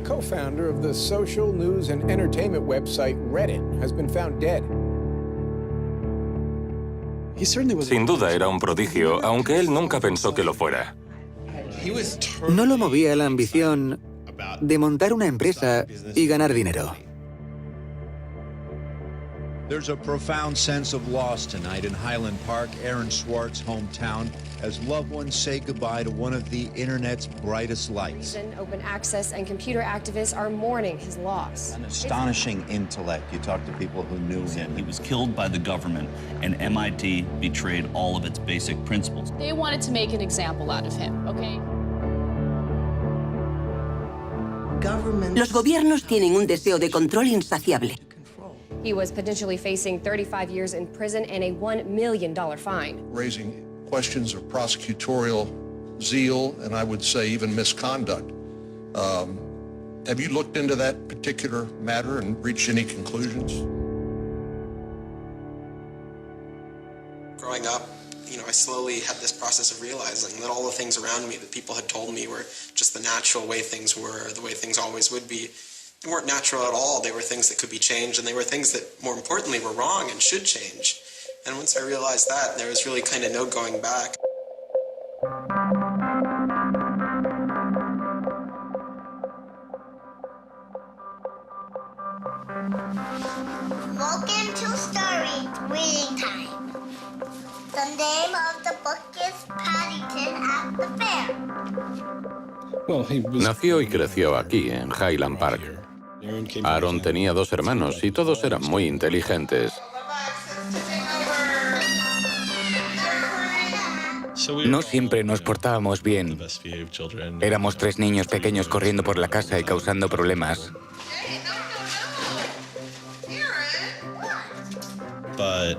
co-founder of the social news and entertainment website Reddit, has been found dead. Sin duda era un prodigio, aunque él nunca pensó que lo fuera. No lo movía la ambición de montar una empresa y ganar dinero. There's a profound sense of loss tonight in Highland Park, Aaron Swartz's hometown, as loved ones say goodbye to one of the internet's brightest lights. Open access and computer activists are mourning his loss. An astonishing intellect. You talk to people who knew him. He was killed by the government, and MIT betrayed all of its basic principles. They wanted to make an example out of him, okay? Los gobiernos tienen un deseo de control insaciable. He was potentially facing 35 years in prison and a $1 million fine. Raising questions of prosecutorial zeal and I would say even misconduct. Have you looked into that particular matter and reached any conclusions? Growing up, I slowly had this process of realizing that all the things around me that people had told me were just the natural way things were, the way things always would be. They weren't natural at all. They were things that could be changed, and they were things that, more importantly, were wrong and should change. And once I realized that, there was really kind of no going back. Welcome to Story Reading Time. The name of the book is Paddington at the Fair. Nació y creció aquí, en Highland Park. Aaron tenía 2 hermanos y todos eran muy inteligentes. No siempre nos portábamos bien. Éramos 3 niños pequeños corriendo por la casa y causando problemas.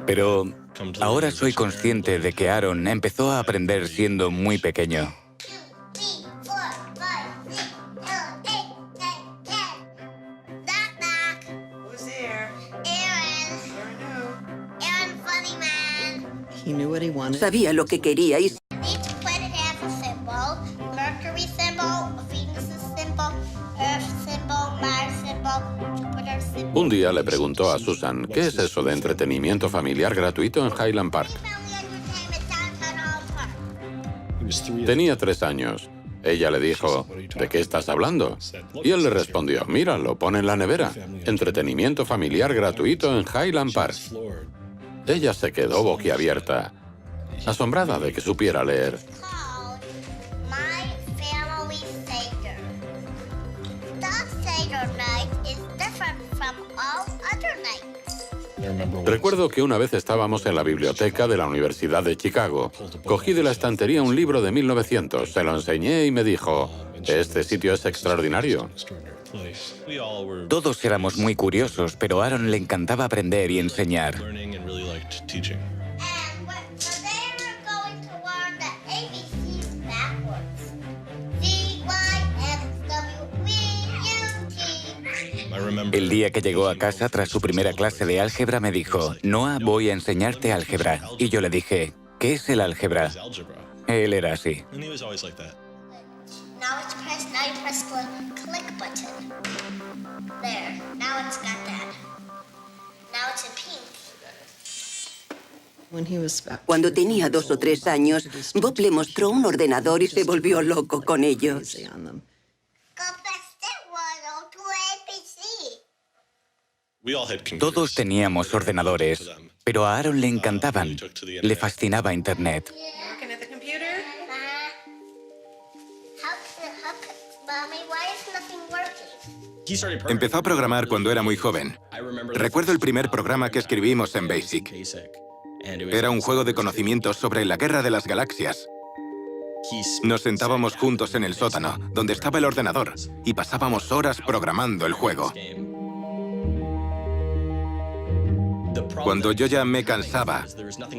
Pero ahora soy consciente de que Aaron empezó a aprender siendo muy pequeño. Sabía lo que quería y Un día le preguntó a Susan, ¿qué es eso de entretenimiento familiar gratuito en Highland Park? Tenía 3 años. Ella le dijo, ¿de qué estás hablando? Y él le respondió, mira, lo pone en la nevera. Entretenimiento familiar gratuito en Highland Park. Ella se quedó boquiabierta, asombrada de que supiera leer. Recuerdo que una vez estábamos en la biblioteca de la Universidad de Chicago. Cogí de la estantería un libro de 1900, se lo enseñé y me dijo, este sitio es extraordinario. Todos éramos muy curiosos, pero a Aaron le encantaba aprender y enseñar. El día que llegó a casa tras su primera clase de álgebra me dijo, Noah, voy a enseñarte álgebra. Y yo le dije, ¿qué es el álgebra? Él era así. Cuando tenía 2 o 3 años, Bob le mostró un ordenador y se volvió loco con ello. Todos teníamos ordenadores, pero a Aaron le encantaban. Le fascinaba Internet. Empezó a programar cuando era muy joven. Recuerdo el primer programa que escribimos en BASIC. Era un juego de conocimientos sobre la guerra de las galaxias. Nos sentábamos juntos en el sótano, donde estaba el ordenador, y pasábamos horas programando el juego. Cuando yo ya me cansaba,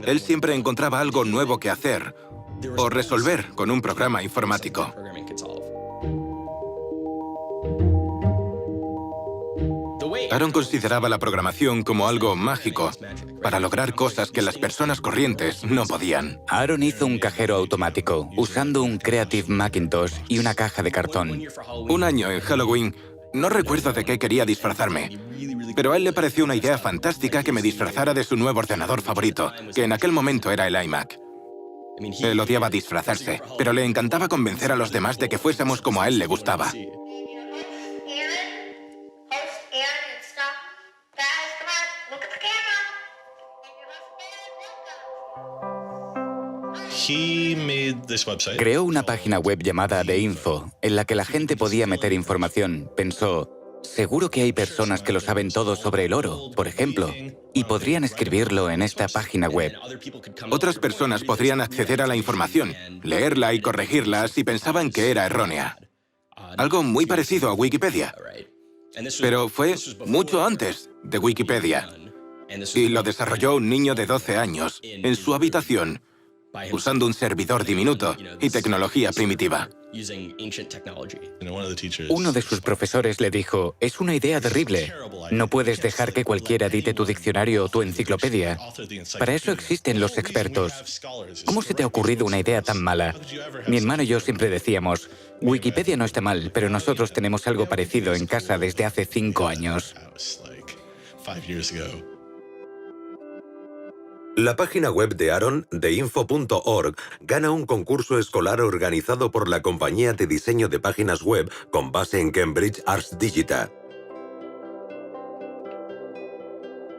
él siempre encontraba algo nuevo que hacer o resolver con un programa informático. Aaron consideraba la programación como algo mágico para lograr cosas que las personas corrientes no podían. Aaron hizo un cajero automático usando un Creative Macintosh y una caja de cartón. Un año en Halloween No recuerdo de qué quería disfrazarme, pero a él le pareció una idea fantástica que me disfrazara de su nuevo ordenador favorito, que en aquel momento era el iMac. Él odiaba disfrazarse, pero le encantaba convencer a los demás de que fuésemos como a él le gustaba. Creó una página web llamada The Info, en la que la gente podía meter información. Pensó, seguro que hay personas que lo saben todo sobre el oro, por ejemplo, y podrían escribirlo en esta página web. Otras personas podrían acceder a la información, leerla y corregirla si pensaban que era errónea. Algo muy parecido a Wikipedia. Pero fue mucho antes de Wikipedia. Y lo desarrolló un niño de 12 años, en su habitación, usando un servidor diminuto y tecnología primitiva. Uno de sus profesores le dijo, es una idea terrible. No puedes dejar que cualquiera edite tu diccionario o tu enciclopedia. Para eso existen los expertos. ¿Cómo se te ha ocurrido una idea tan mala? Mi hermano y yo siempre decíamos, Wikipedia no está mal, pero nosotros tenemos algo parecido en casa desde hace 5 años. La página web de Aaron, theinfo.org, gana un concurso escolar organizado por la compañía de diseño de páginas web con base en Cambridge Arts Digital.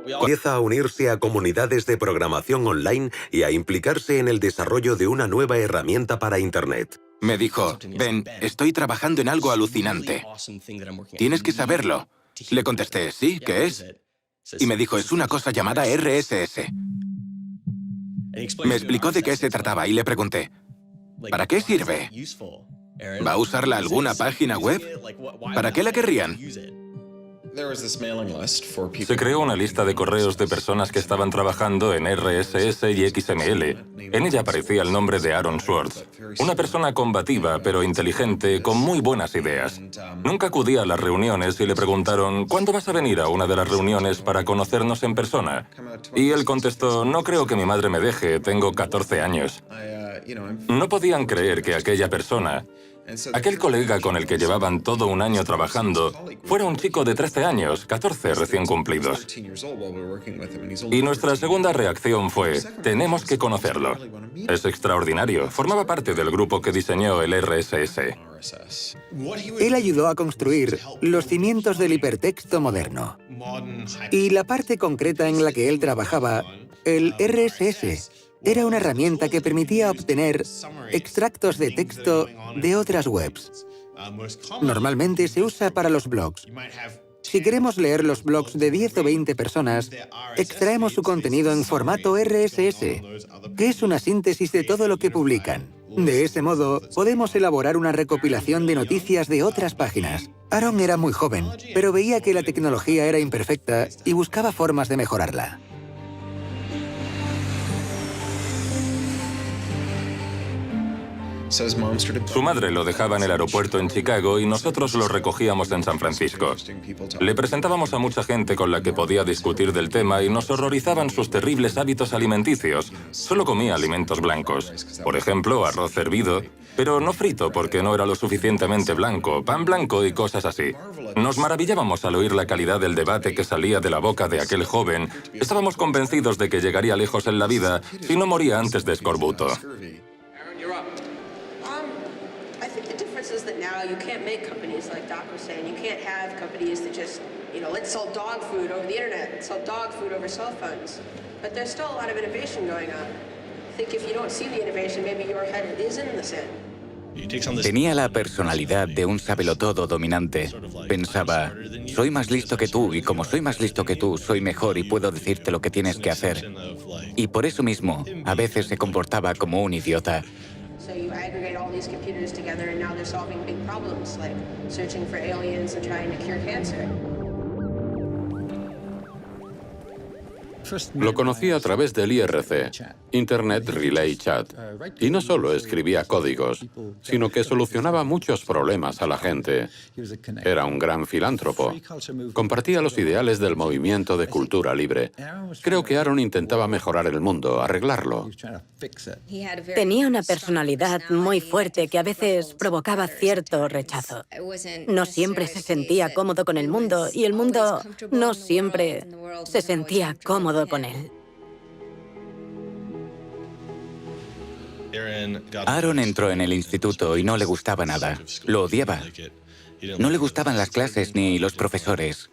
Empieza a unirse a comunidades de programación online y a implicarse en el desarrollo de una nueva herramienta para Internet. Me dijo, Ben, estoy trabajando en algo alucinante. Tienes que saberlo. Le contesté, ¿sí? ¿Qué es? Y me dijo, es una cosa llamada RSS. Me explicó de qué se trataba y le pregunté, ¿para qué sirve? ¿Va a usarla alguna página web? ¿Para qué la querrían? Se creó una lista de correos de personas que estaban trabajando en RSS y XML. En ella aparecía el nombre de Aaron Swartz, una persona combativa pero inteligente con muy buenas ideas. Nunca acudía a las reuniones y le preguntaron, ¿cuándo vas a venir a una de las reuniones para conocernos en persona? Y él contestó, no creo que mi madre me deje, tengo 14 años. No podían creer que aquella persona, aquel colega con el que llevaban todo un año trabajando, fuera un chico de 13 años, 14 recién cumplidos. Y nuestra segunda reacción fue, tenemos que conocerlo. Es extraordinario, formaba parte del grupo que diseñó el RSS. Él ayudó a construir los cimientos del hipertexto moderno. Y la parte concreta en la que él trabajaba, el RSS, era una herramienta que permitía obtener extractos de texto de otras webs. Normalmente se usa para los blogs. Si queremos leer los blogs de 10 o 20 personas, extraemos su contenido en formato RSS, que es una síntesis de todo lo que publican. De ese modo, podemos elaborar una recopilación de noticias de otras páginas. Aaron era muy joven, pero veía que la tecnología era imperfecta y buscaba formas de mejorarla. Su madre lo dejaba en el aeropuerto en Chicago y nosotros lo recogíamos en San Francisco. Le presentábamos a mucha gente con la que podía discutir del tema y nos horrorizaban sus terribles hábitos alimenticios. Solo comía alimentos blancos. Por ejemplo, arroz hervido, pero no frito porque no era lo suficientemente blanco, pan blanco y cosas así. Nos maravillábamos al oír la calidad del debate que salía de la boca de aquel joven. Estábamos convencidos de que llegaría lejos en la vida si no moría antes de escorbuto. You can't make companies like Doc was saying. You can't have companies that just, let's sell dog food over the internet, let's sell dog food over cell phones. But there's still a lot of innovation going on. I think if you don't see the innovation, maybe your head is in the sand. Tenía la personalidad de un sabelotodo dominante. Pensaba, soy más listo que tú y como soy más listo que tú, soy mejor y puedo decirte lo que tienes que hacer. Y por eso mismo, a veces se comportaba como un idiota. So you aggregate all these computers together and now they're solving big problems like searching for aliens and trying to cure cancer. Lo conocí a través del IRC, Internet Relay Chat, y no solo escribía códigos, sino que solucionaba muchos problemas a la gente. Era un gran filántropo. Compartía los ideales del movimiento de cultura libre. Creo que Aaron intentaba mejorar el mundo, arreglarlo. Tenía una personalidad muy fuerte que a veces provocaba cierto rechazo. No siempre se sentía cómodo con el mundo y el mundo no siempre se sentía cómodo con él. Aaron entró en el instituto y no le gustaba nada. Lo odiaba. No le gustaban las clases ni los profesores.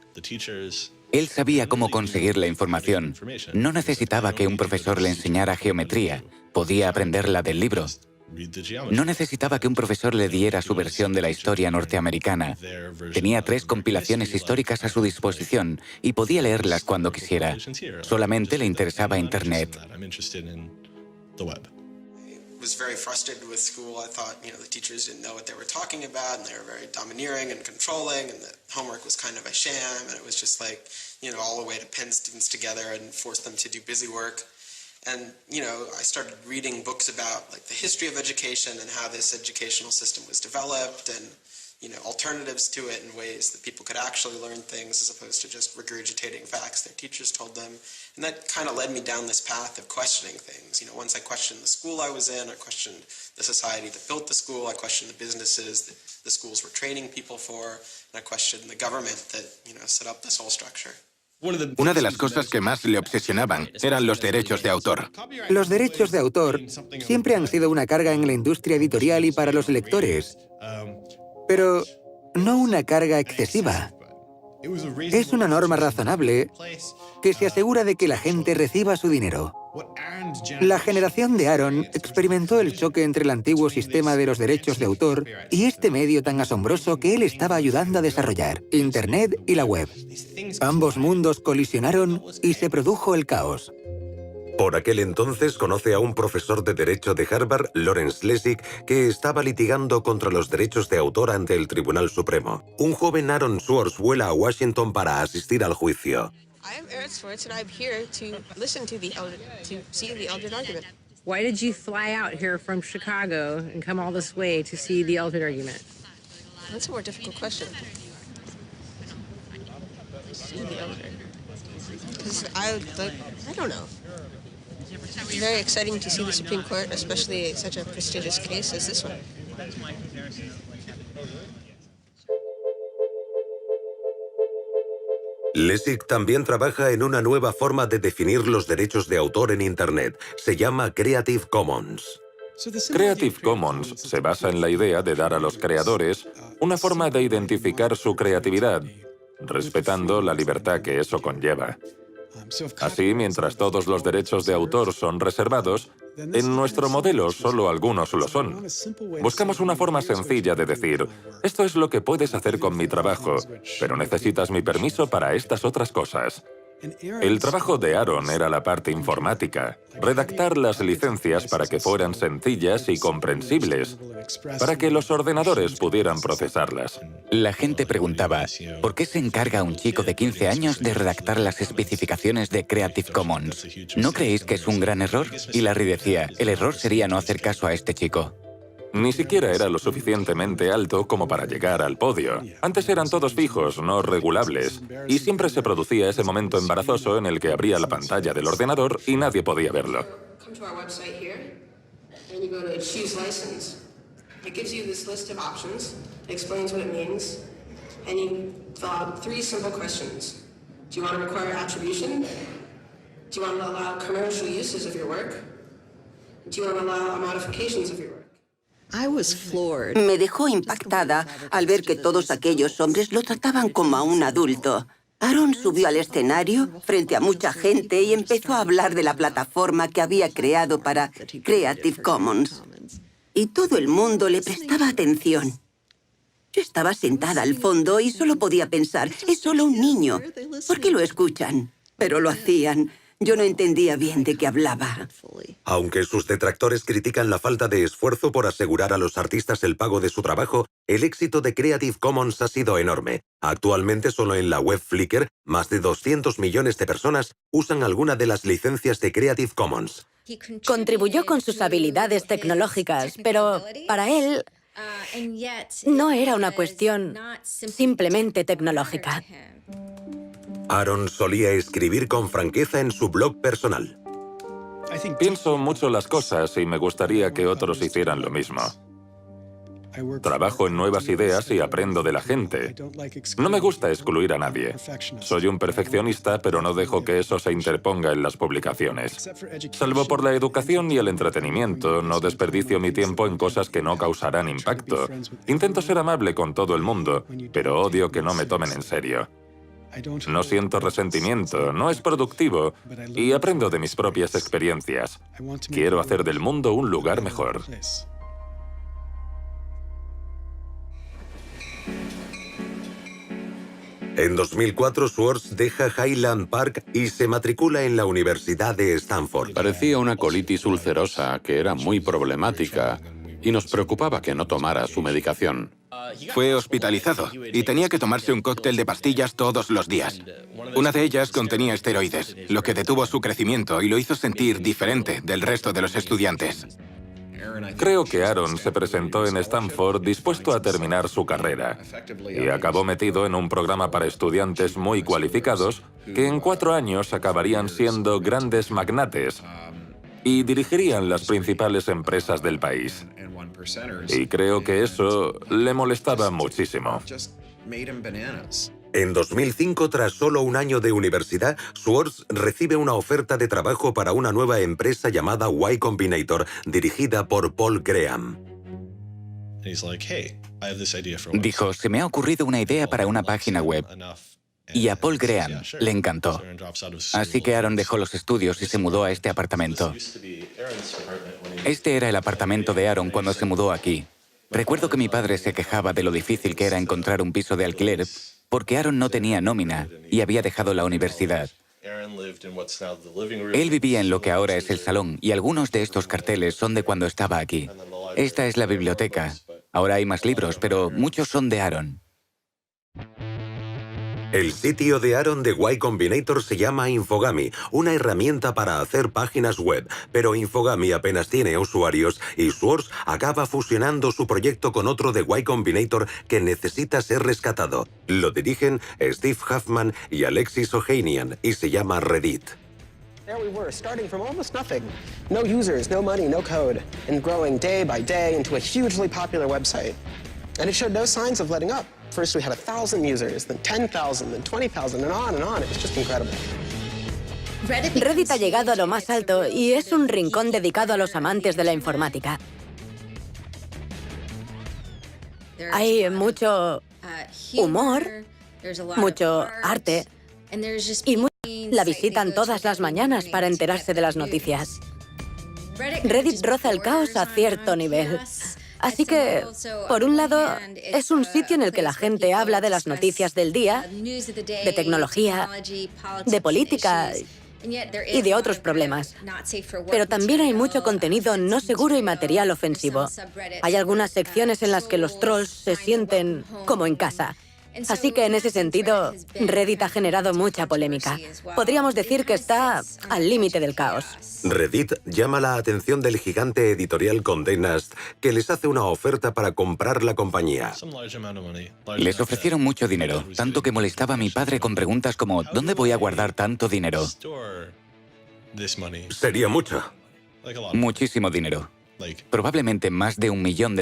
Él sabía cómo conseguir la información. No necesitaba que un profesor le enseñara geometría. Podía aprenderla del libro. No necesitaba que un profesor le diera su versión de la historia norteamericana. Tenía 3 compilaciones históricas a su disposición y podía leerlas cuando quisiera. Solamente le interesaba Internet. Was very frustrated with school. I thought, the teachers didn't know what they were talking about, and they were very domineering and controlling, and the homework was kind of a sham, and it was just like, all a way to pin students together and force them to do busy work. And, I started reading books about the history of education and how this educational system was developed and, alternatives to it in ways that people could actually learn things as opposed to just regurgitating facts their teachers told them. And that kind of led me down this path of questioning things. Once I questioned the school I was in, I questioned the society that built the school, I questioned the businesses that the schools were training people for, and I questioned the government that, set up this whole structure. Una de las cosas que más le obsesionaban eran los derechos de autor. Los derechos de autor siempre han sido una carga en la industria editorial y para los lectores, pero no una carga excesiva. Es una norma razonable que se asegura de que la gente reciba su dinero. La generación de Aaron experimentó el choque entre el antiguo sistema de los derechos de autor y este medio tan asombroso que él estaba ayudando a desarrollar, Internet y la web. Ambos mundos colisionaron y se produjo el caos. Por aquel entonces conoce a un profesor de Derecho de Harvard, Lawrence Lessig, que estaba litigando contra los derechos de autor ante el Tribunal Supremo. Un joven Aaron Swartz vuela a Washington para asistir al juicio. I am Aaron Swartz, and I'm here to listen to see the Eldred argument. Why did you fly out here from Chicago and come all this way to see the Eldred argument? That's a more difficult question. See the Eldred. Because I don't know. It's very exciting to see the Supreme Court, especially such a prestigious case as this one. Lessig también trabaja en una nueva forma de definir los derechos de autor en Internet. Se llama Creative Commons. Creative Commons se basa en la idea de dar a los creadores una forma de identificar su creatividad, respetando la libertad que eso conlleva. Así, mientras todos los derechos de autor son reservados, en nuestro modelo solo algunos lo son. Buscamos una forma sencilla de decir, esto es lo que puedes hacer con mi trabajo, pero necesitas mi permiso para estas otras cosas. El trabajo de Aaron era la parte informática, redactar las licencias para que fueran sencillas y comprensibles, para que los ordenadores pudieran procesarlas. La gente preguntaba, ¿por qué se encarga un chico de 15 años de redactar las especificaciones de Creative Commons? ¿No creéis que es un gran error? Y Larry decía, el error sería no hacer caso a este chico. Ni siquiera era lo suficientemente alto como para llegar al podio. Antes eran todos fijos, no regulables, y siempre se producía ese momento embarazoso en el que abría la pantalla del ordenador y nadie podía verlo. Come to our website here, and you go to choose license. It gives you this list of options, explains what it means, and you fill out 3 simple questions. Do you want to require attribution? Do you want to allow commercial uses of your work? Do you want to allow modifications of your work? Me dejó impactada al ver que todos aquellos hombres lo trataban como a un adulto. Aaron subió al escenario frente a mucha gente y empezó a hablar de la plataforma que había creado para Creative Commons. Y todo el mundo le prestaba atención. Yo estaba sentada al fondo y solo podía pensar, es solo un niño. ¿Por qué lo escuchan? Pero lo hacían. Yo no entendía bien de qué hablaba. Aunque sus detractores critican la falta de esfuerzo por asegurar a los artistas el pago de su trabajo, el éxito de Creative Commons ha sido enorme. Actualmente, solo en la web Flickr, más de 200 millones de personas usan alguna de las licencias de Creative Commons. Contribuyó con sus habilidades tecnológicas, pero para él no era una cuestión simplemente tecnológica. Aaron solía escribir con franqueza en su blog personal. Pienso mucho las cosas y me gustaría que otros hicieran lo mismo. Trabajo en nuevas ideas y aprendo de la gente. No me gusta excluir a nadie. Soy un perfeccionista, pero no dejo que eso se interponga en las publicaciones. Salvo por la educación y el entretenimiento, no desperdicio mi tiempo en cosas que no causarán impacto. Intento ser amable con todo el mundo, pero odio que no me tomen en serio. No siento resentimiento, no es productivo y aprendo de mis propias experiencias. Quiero hacer del mundo un lugar mejor. En 2004, Schwartz deja Highland Park y se matricula en la Universidad de Stanford. Parecía una colitis ulcerosa que era muy problemática y nos preocupaba que no tomara su medicación. Fue hospitalizado y tenía que tomarse un cóctel de pastillas todos los días. Una de ellas contenía esteroides, lo que detuvo su crecimiento y lo hizo sentir diferente del resto de los estudiantes. Creo que Aaron se presentó en Stanford dispuesto a terminar su carrera y acabó metido en un programa para estudiantes muy cualificados que en 4 años acabarían siendo grandes magnates y dirigirían las principales empresas del país. Y creo que eso le molestaba muchísimo. En 2005, tras solo un año de universidad, Schwartz recibe una oferta de trabajo para una nueva empresa llamada Y Combinator, dirigida por Paul Graham. Dijo, se me ha ocurrido una idea para una página web. Y a Paul Graham le encantó. Así que Aaron dejó los estudios y se mudó a este apartamento. Este era el apartamento de Aaron cuando se mudó aquí. Recuerdo que mi padre se quejaba de lo difícil que era encontrar un piso de alquiler porque Aaron no tenía nómina y había dejado la universidad. Él vivía en lo que ahora es el salón y algunos de estos carteles son de cuando estaba aquí. Esta es la biblioteca. Ahora hay más libros, pero muchos son de Aaron. El sitio de Aaron de Y Combinator se llama Infogamy, una herramienta para hacer páginas web, pero Infogamy apenas tiene usuarios y Schwartz acaba fusionando su proyecto con otro de Y Combinator que necesita ser rescatado. Lo dirigen Steve Huffman y Alexis Ohanian y se llama Reddit. There we were, starting from almost nothing. No users, no money, no code, and growing day by day into a hugely popular website. And it showed no signs of letting up. First we had 1,000 users, then 10,000, then 20,000, and on and on. It was just incredible. Reddit ha llegado a lo más alto y es un rincón dedicado a los amantes de la informática. Hay mucho humor, mucho arte y la visitan todas las mañanas para enterarse de las noticias. Reddit roza el caos a cierto nivel. Así que, por un lado, es un sitio en el que la gente habla de las noticias del día, de tecnología, de política y de otros problemas. Pero también hay mucho contenido no seguro y material ofensivo. Hay algunas secciones en las que los trolls se sienten como en casa. Así que en ese sentido, Reddit ha generado mucha polémica. Podríamos decir que está al límite del caos. Reddit llama la atención del gigante editorial Condé Nast, que les hace una oferta para comprar la compañía. Les ofrecieron mucho dinero, tanto que molestaba a mi padre con preguntas como ¿dónde voy a guardar tanto dinero? Sería mucho. Muchísimo dinero. Probablemente más de $1 millón.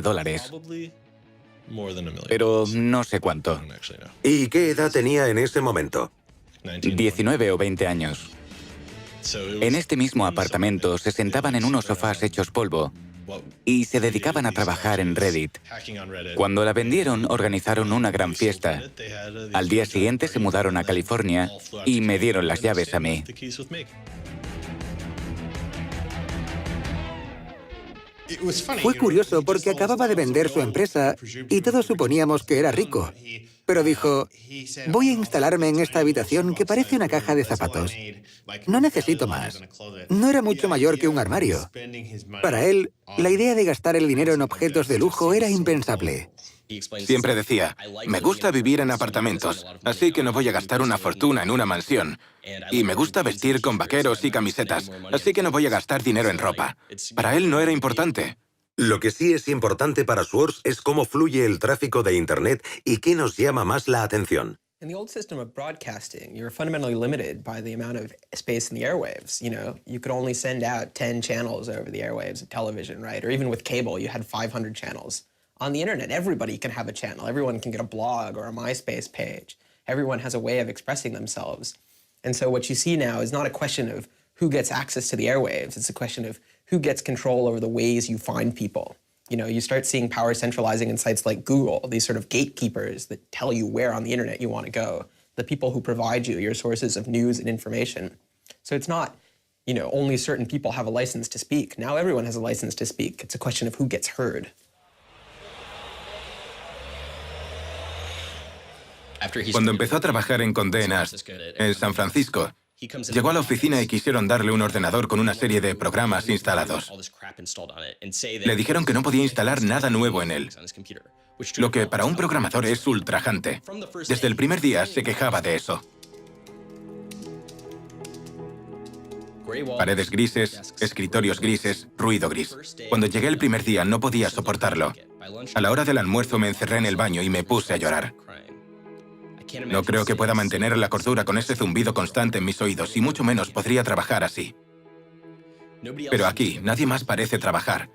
Pero no sé cuánto. ¿Y qué edad tenía en ese momento? 19 o 20 años. En este mismo apartamento se sentaban en unos sofás hechos polvo y se dedicaban a trabajar en Reddit. Cuando la vendieron, organizaron una gran fiesta. Al día siguiente se mudaron a California y me dieron las llaves a mí. Fue curioso porque acababa de vender su empresa y todos suponíamos que era rico. pero dijo, voy a instalarme en esta habitación que parece una caja de zapatos. No necesito más. No era mucho mayor que un armario. Para él, la idea de gastar el dinero en objetos de lujo era impensable. Siempre decía, me gusta vivir en apartamentos, así que no voy a gastar una fortuna en una mansión. Y me gusta vestir con vaqueros y camisetas, así que no voy a gastar dinero en ropa. Para él no era importante. Lo que sí es importante para Schwartz es cómo fluye el tráfico de Internet y qué nos llama más la atención. In the old system of broadcasting, you were fundamentally limited by the amount of space in the airwaves. You know, you could only send out 10 channels over the airwaves of television, right? Or even with cable, you had 500 channels. On the internet, everybody can have a channel. Everyone can get a blog or a MySpace page. Everyone has a way of expressing themselves. And so what you see now is not a question of who gets access to the airwaves. It's a question of who gets control over the ways you find people. You know, you start seeing power centralizing in sites like Google, these sort of gatekeepers that tell you where on the internet you want to go, the people who provide you your sources of news and information. So it's not, you know, only certain people have a license to speak. Now everyone has a license to speak. It's a question of who gets heard. Cuando empezó a trabajar en Condé Nast, en San Francisco, llegó a la oficina y quisieron darle un ordenador con una serie de programas instalados. Le dijeron que no podía instalar nada nuevo en él, lo que para un programador es ultrajante. Desde el primer día se quejaba de eso. Paredes grises, escritorios grises, ruido gris. Cuando llegué el primer día no podía soportarlo. A la hora del almuerzo me encerré en el baño y me puse a llorar. No creo que pueda mantener la cordura con ese zumbido constante en mis oídos, y mucho menos podría trabajar así. Pero aquí, nadie más parece trabajar.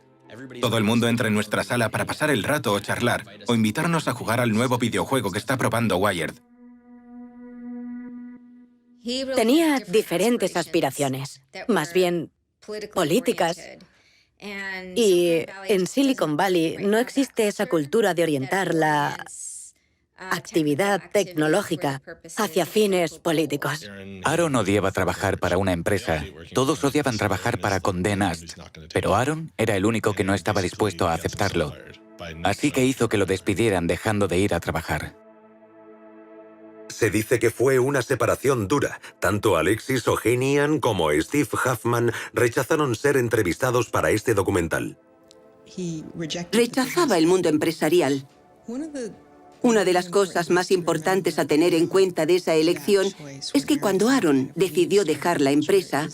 Todo el mundo entra en nuestra sala para pasar el rato o charlar, o invitarnos a jugar al nuevo videojuego que está probando Wired. Tenía diferentes aspiraciones, más bien políticas. Y en Silicon Valley no existe esa cultura de orientar la actividad tecnológica hacia fines políticos. Aaron odiaba trabajar para una empresa. Todos odiaban trabajar para Condé Nast. Pero Aaron era el único que no estaba dispuesto a aceptarlo. Así que hizo que lo despidieran dejando de ir a trabajar. Se dice que fue una separación dura. Tanto Alexis Ohanian como Steve Huffman rechazaron ser entrevistados para este documental. Rechazaba el mundo empresarial. Una de las cosas más importantes a tener en cuenta de esa elección es que cuando Aaron decidió dejar la empresa,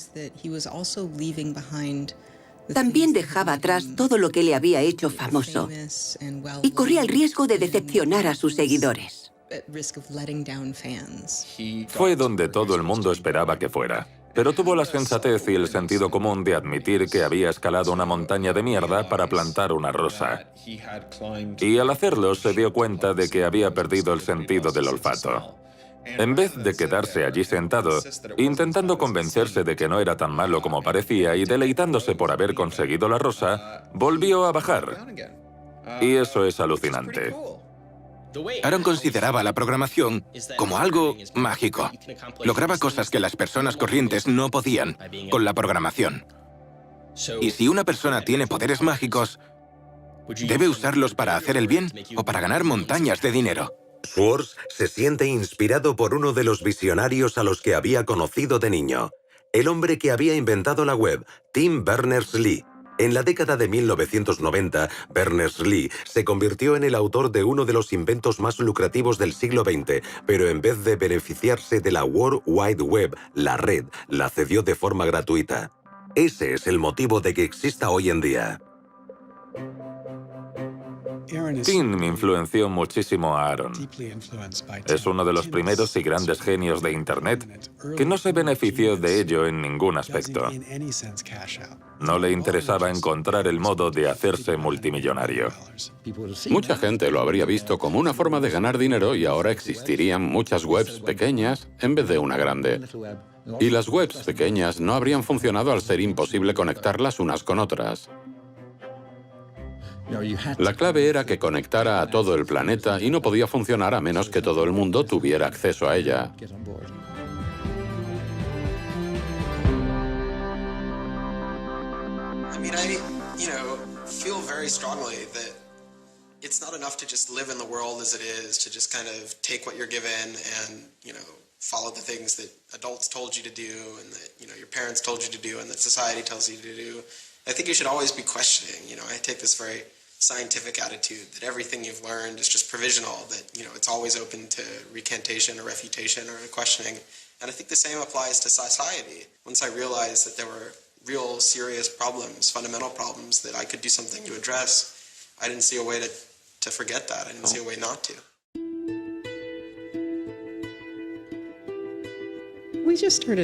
también dejaba atrás todo lo que le había hecho famoso y corría el riesgo de decepcionar a sus seguidores. Fue donde todo el mundo esperaba que fuera. Pero tuvo la sensatez y el sentido común de admitir que había escalado una montaña de mierda para plantar una rosa. Y al hacerlo se dio cuenta de que había perdido el sentido del olfato. En vez de quedarse allí sentado, intentando convencerse de que no era tan malo como parecía y deleitándose por haber conseguido la rosa, volvió a bajar. Y eso es alucinante. Aaron consideraba la programación como algo mágico. Lograba cosas que las personas corrientes no podían con la programación. Y si una persona tiene poderes mágicos, debe usarlos para hacer el bien o para ganar montañas de dinero. Schwartz se siente inspirado por uno de los visionarios a los que había conocido de niño, el hombre que había inventado la web, Tim Berners-Lee. En la década de 1990, Berners-Lee se convirtió en el autor de uno de los inventos más lucrativos del siglo XX, pero en vez de beneficiarse de la World Wide Web, la red, la cedió de forma gratuita. Ese es el motivo de que exista hoy en día. Tim influenció muchísimo a Aaron. Es uno de los primeros y grandes genios de Internet que no se benefició de ello en ningún aspecto. No le interesaba encontrar el modo de hacerse multimillonario. Mucha gente lo habría visto como una forma de ganar dinero y ahora existirían muchas webs pequeñas en vez de una grande. Y las webs pequeñas no habrían funcionado al ser imposible conectarlas unas con otras. La clave era que conectara a todo el planeta y no podía funcionar a menos que todo el mundo tuviera acceso a ella. I mean, I feel very strongly that it's not enough to just live in the world as it is, to just kind of take what you're given and, follow the things that adults told you to do and that, your parents told you to do and that society tells you to do. I think you should always be questioning. I take this very scientific attitude that everything you've learned is just provisional, that, it's always open to recantation or refutation or questioning. And I think the same applies to society. Once I realized that there were real serious problems, fundamental problems that I could do something to address, I didn't see a way to forget that. I didn't see a way not to.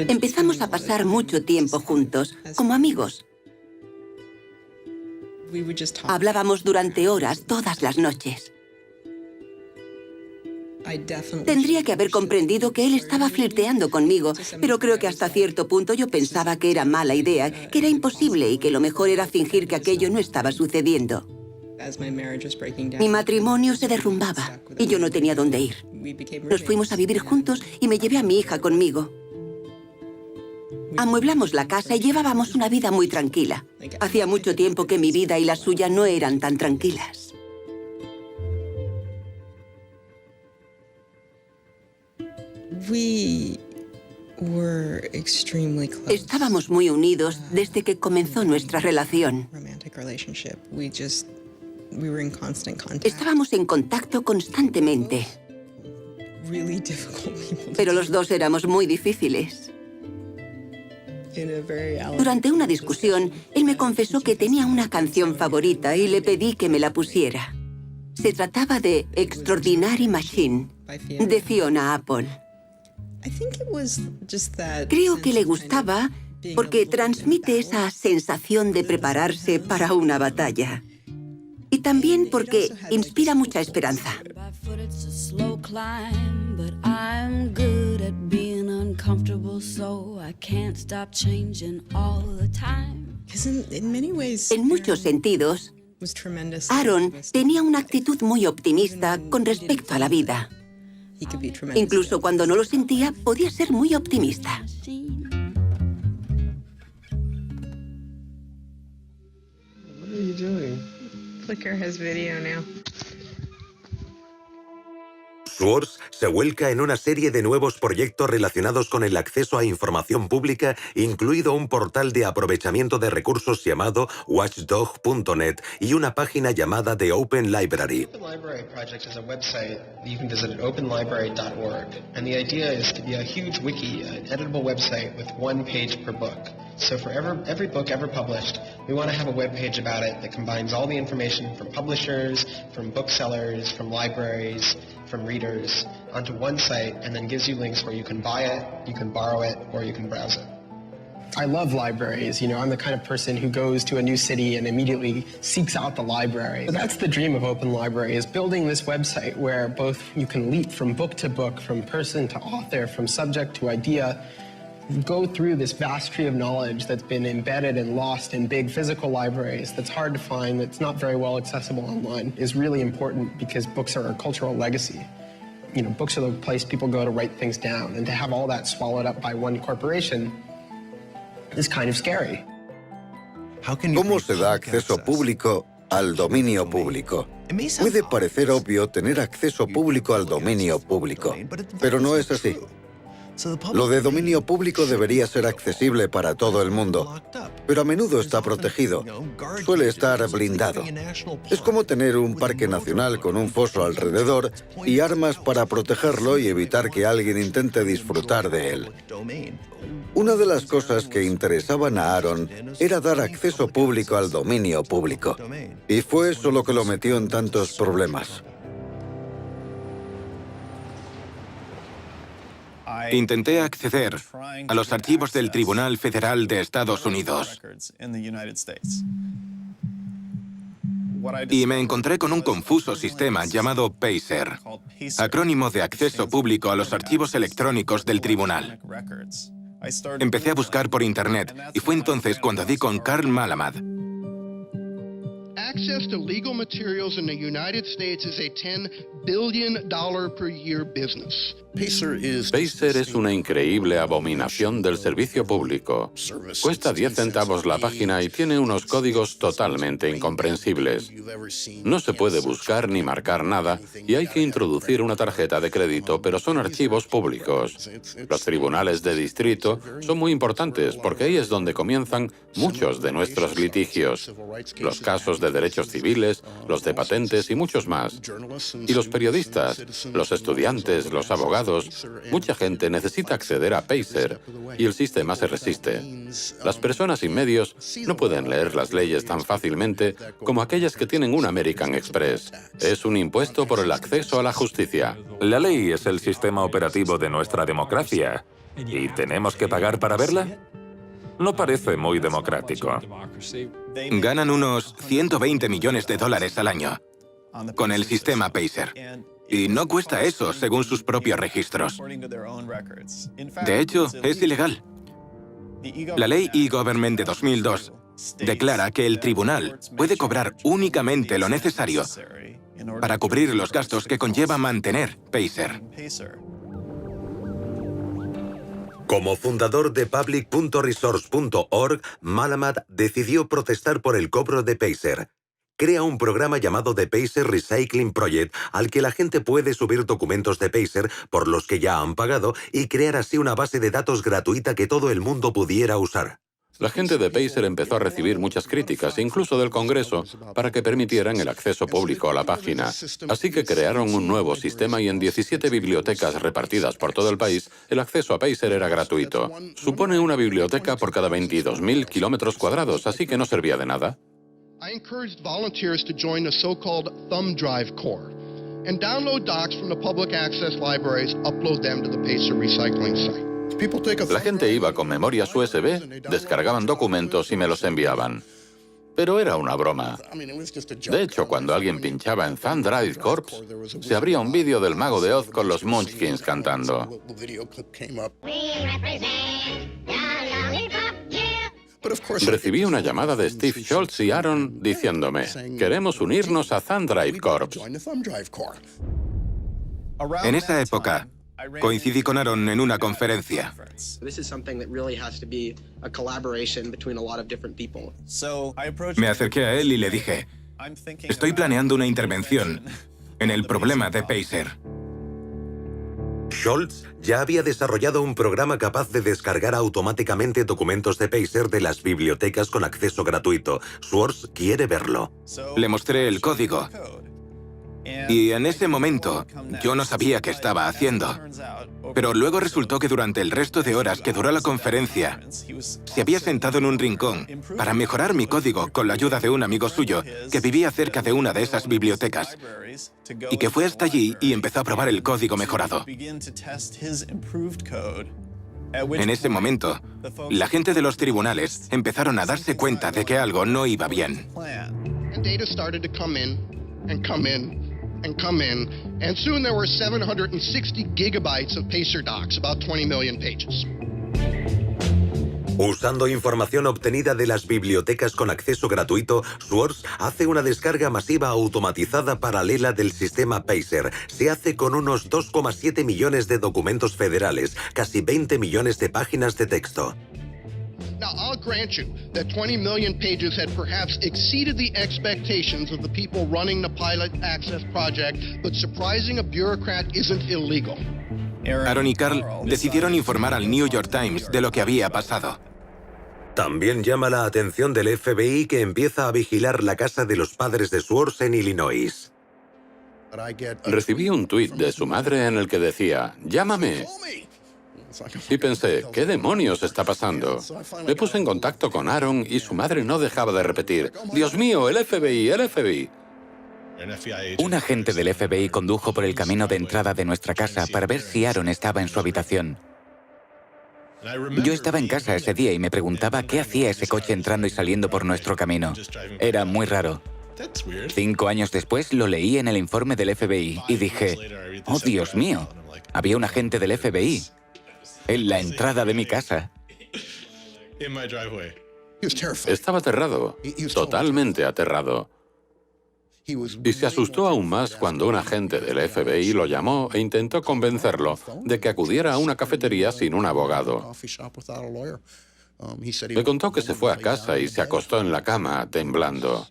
Empezamos a pasar mucho tiempo juntos, como amigos. Hablábamos durante horas todas las noches. Tendría que haber comprendido que él estaba flirteando conmigo, pero creo que hasta cierto punto yo pensaba que era mala idea, que era imposible y que lo mejor era fingir que aquello no estaba sucediendo. Mi matrimonio se derrumbaba y yo no tenía dónde ir. Nos fuimos a vivir juntos y me llevé a mi hija conmigo. Amueblamos la casa y llevábamos una vida muy tranquila. Hacía mucho tiempo que mi vida y la suya no eran tan tranquilas. Estábamos muy unidos desde que comenzó nuestra relación. Estábamos en contacto constantemente. Pero los dos éramos muy difíciles. Durante una discusión, él me confesó que tenía una canción favorita y le pedí que me la pusiera. Se trataba de Extraordinary Machine, de Fiona Apple. Creo que le gustaba porque transmite esa sensación de prepararse para una batalla. Y también porque inspira mucha esperanza. En muchos sentidos, Aaron tenía una actitud muy optimista con respecto a la vida. Incluso cuando no lo sentía, podía ser muy optimista. Flickr has video now. Schwartz se vuelca en una serie de nuevos proyectos relacionados con el acceso a información pública, incluido un portal de aprovechamiento de recursos llamado watchdog.net y una página llamada The Open Library. The Library Project is a website that you can visit at openlibrary.org, and the idea is to be a huge wiki, an editable website with one page per book. So for every book ever published, we want to have a web page about it that combines all the information from publishers, from booksellers, from libraries, from readers, onto one site, and then gives you links where you can buy it, you can borrow it, or you can browse it. I love libraries. I'm the kind of person who goes to a new city and immediately seeks out the library. So that's the dream of Open Library, is building this website where both you can leap from book to book, from person to author, from subject to idea, go through this vast tree of knowledge that's been embedded and lost in big physical libraries that's hard to find, that's not very well accessible online, is really important because books are a cultural legacy. Books are the place people go to write things down, and to have all that swallowed up by one corporation is kind of scary. ¿Cómo se da acceso público al dominio público? Puede parecer obvio tener acceso público al dominio público, pero no es así. Lo de dominio público debería ser accesible para todo el mundo, pero a menudo está protegido. Suele estar blindado. Es como tener un parque nacional con un foso alrededor y armas para protegerlo y evitar que alguien intente disfrutar de él. Una de las cosas que interesaban a Aaron era dar acceso público al dominio público, y fue eso lo que lo metió en tantos problemas. Intenté acceder a los archivos del Tribunal Federal de Estados Unidos y me encontré con un confuso sistema llamado PACER, acrónimo de Acceso Público a los Archivos Electrónicos del Tribunal. Empecé a buscar por Internet y fue entonces cuando di con Carl Malamud. Access to legal materials in the United States is a $10 billion per year business. Pacer es una increíble abominación del servicio público. Cuesta 10 centavos la página y tiene unos códigos totalmente incomprensibles. No se puede buscar ni marcar nada y hay que introducir una tarjeta de crédito, pero son archivos públicos. Los tribunales de distrito son muy importantes porque ahí es donde comienzan muchos de nuestros litigios. Los casos de derechos civiles, los de patentes y muchos más. Y los periodistas, los estudiantes, los abogados, mucha gente necesita acceder a Pacer y el sistema se resiste. Las personas sin medios no pueden leer las leyes tan fácilmente como aquellas que tienen un American Express. Es un impuesto por el acceso a la justicia. La ley es el sistema operativo de nuestra democracia. ¿Y tenemos que pagar para verla? No parece muy democrático. Ganan unos 120 millones de dólares al año con el sistema Pacer. Y no cuesta eso, según sus propios registros. De hecho, es ilegal. La ley e-Government de 2002 declara que el tribunal puede cobrar únicamente lo necesario para cubrir los gastos que conlleva mantener Pacer. Como fundador de public.resource.org, Malamud decidió protestar por el cobro de Pacer. Crea un programa llamado The Pacer Recycling Project al que la gente puede subir documentos de Pacer por los que ya han pagado y crear así una base de datos gratuita que todo el mundo pudiera usar. La gente de Pacer empezó a recibir muchas críticas, incluso del Congreso, para que permitieran el acceso público a la página. Así que crearon un nuevo sistema y en 17 bibliotecas repartidas por todo el país, el acceso a Pacer era gratuito. Supone una biblioteca por cada 22.000 kilómetros cuadrados, así que no servía de nada. I encouraged volunteers to join the so-called Thumb Drive Corps and download docs from the public access libraries, upload them to the Pacer recycling site. La gente iba con memorias USB, descargaban documentos y me los enviaban. Pero era una broma. De hecho, cuando alguien pinchaba en Thumb Drive Corps, se abría un vídeo del Mago de Oz con los Munchkins cantando. Recibí una llamada de Steve Schultz y Aaron diciéndome, queremos unirnos a Thumb Drive Corps. En esa época, coincidí con Aaron en una conferencia. Me acerqué a él y le dije, estoy planeando una intervención en el problema de Pacer. Schultz ya había desarrollado un programa capaz de descargar automáticamente documentos de Pacer de las bibliotecas con acceso gratuito. Schwartz quiere verlo. Le mostré el código. Y en ese momento, yo no sabía qué estaba haciendo. Pero luego resultó que durante el resto de horas que duró la conferencia, se había sentado en un rincón para mejorar mi código con la ayuda de un amigo suyo que vivía cerca de una de esas bibliotecas y que fue hasta allí y empezó a probar el código mejorado. En ese momento, la gente de los tribunales empezaron a darse cuenta de que algo no iba bien. And come in, and soon there were 760 gigabytes of Pacer docs, about 20 million pages. Usando información obtenida de las bibliotecas con acceso gratuito, Schwartz hace una descarga masiva automatizada paralela del sistema Pacer. Se hace con unos 2,7 millones de documentos federales, casi 20 millones de páginas de texto. Now, I'll grant you that 20 million pages had perhaps exceeded the expectations of the people running the Pilot Access Project, but surprising a bureaucrat isn't illegal. Aaron y Carl decidieron informar al New York Times de lo que había pasado. También llama la atención del FBI que empieza a vigilar la casa de los padres de Schwartz en Illinois. Recibí un tuit de su madre en el que decía, «Llámame». Y pensé, ¿qué demonios está pasando? Me puse en contacto con Aaron y su madre no dejaba de repetir, «Dios mío, el FBI, el FBI». Un agente del FBI condujo por el camino de entrada de nuestra casa para ver si Aaron estaba en su habitación. Yo estaba en casa ese día y me preguntaba qué hacía ese coche entrando y saliendo por nuestro camino. Era muy raro. 5 años después lo leí en el informe del FBI y dije, «Oh, Dios mío, había un agente del FBI en la entrada de mi casa». Estaba aterrado, totalmente aterrado. Y se asustó aún más cuando un agente del FBI lo llamó e intentó convencerlo de que acudiera a una cafetería sin un abogado. Me contó que se fue a casa y se acostó en la cama temblando.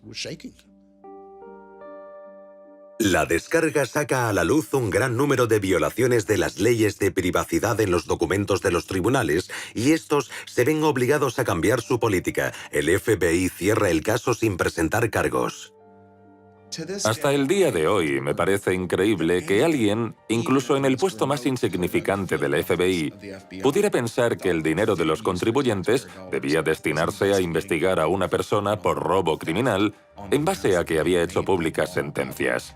La descarga saca a la luz un gran número de violaciones de las leyes de privacidad en los documentos de los tribunales y estos se ven obligados a cambiar su política. El FBI cierra el caso sin presentar cargos. Hasta el día de hoy me parece increíble que alguien, incluso en el puesto más insignificante del FBI, pudiera pensar que el dinero de los contribuyentes debía destinarse a investigar a una persona por robo criminal en base a que había hecho públicas sentencias.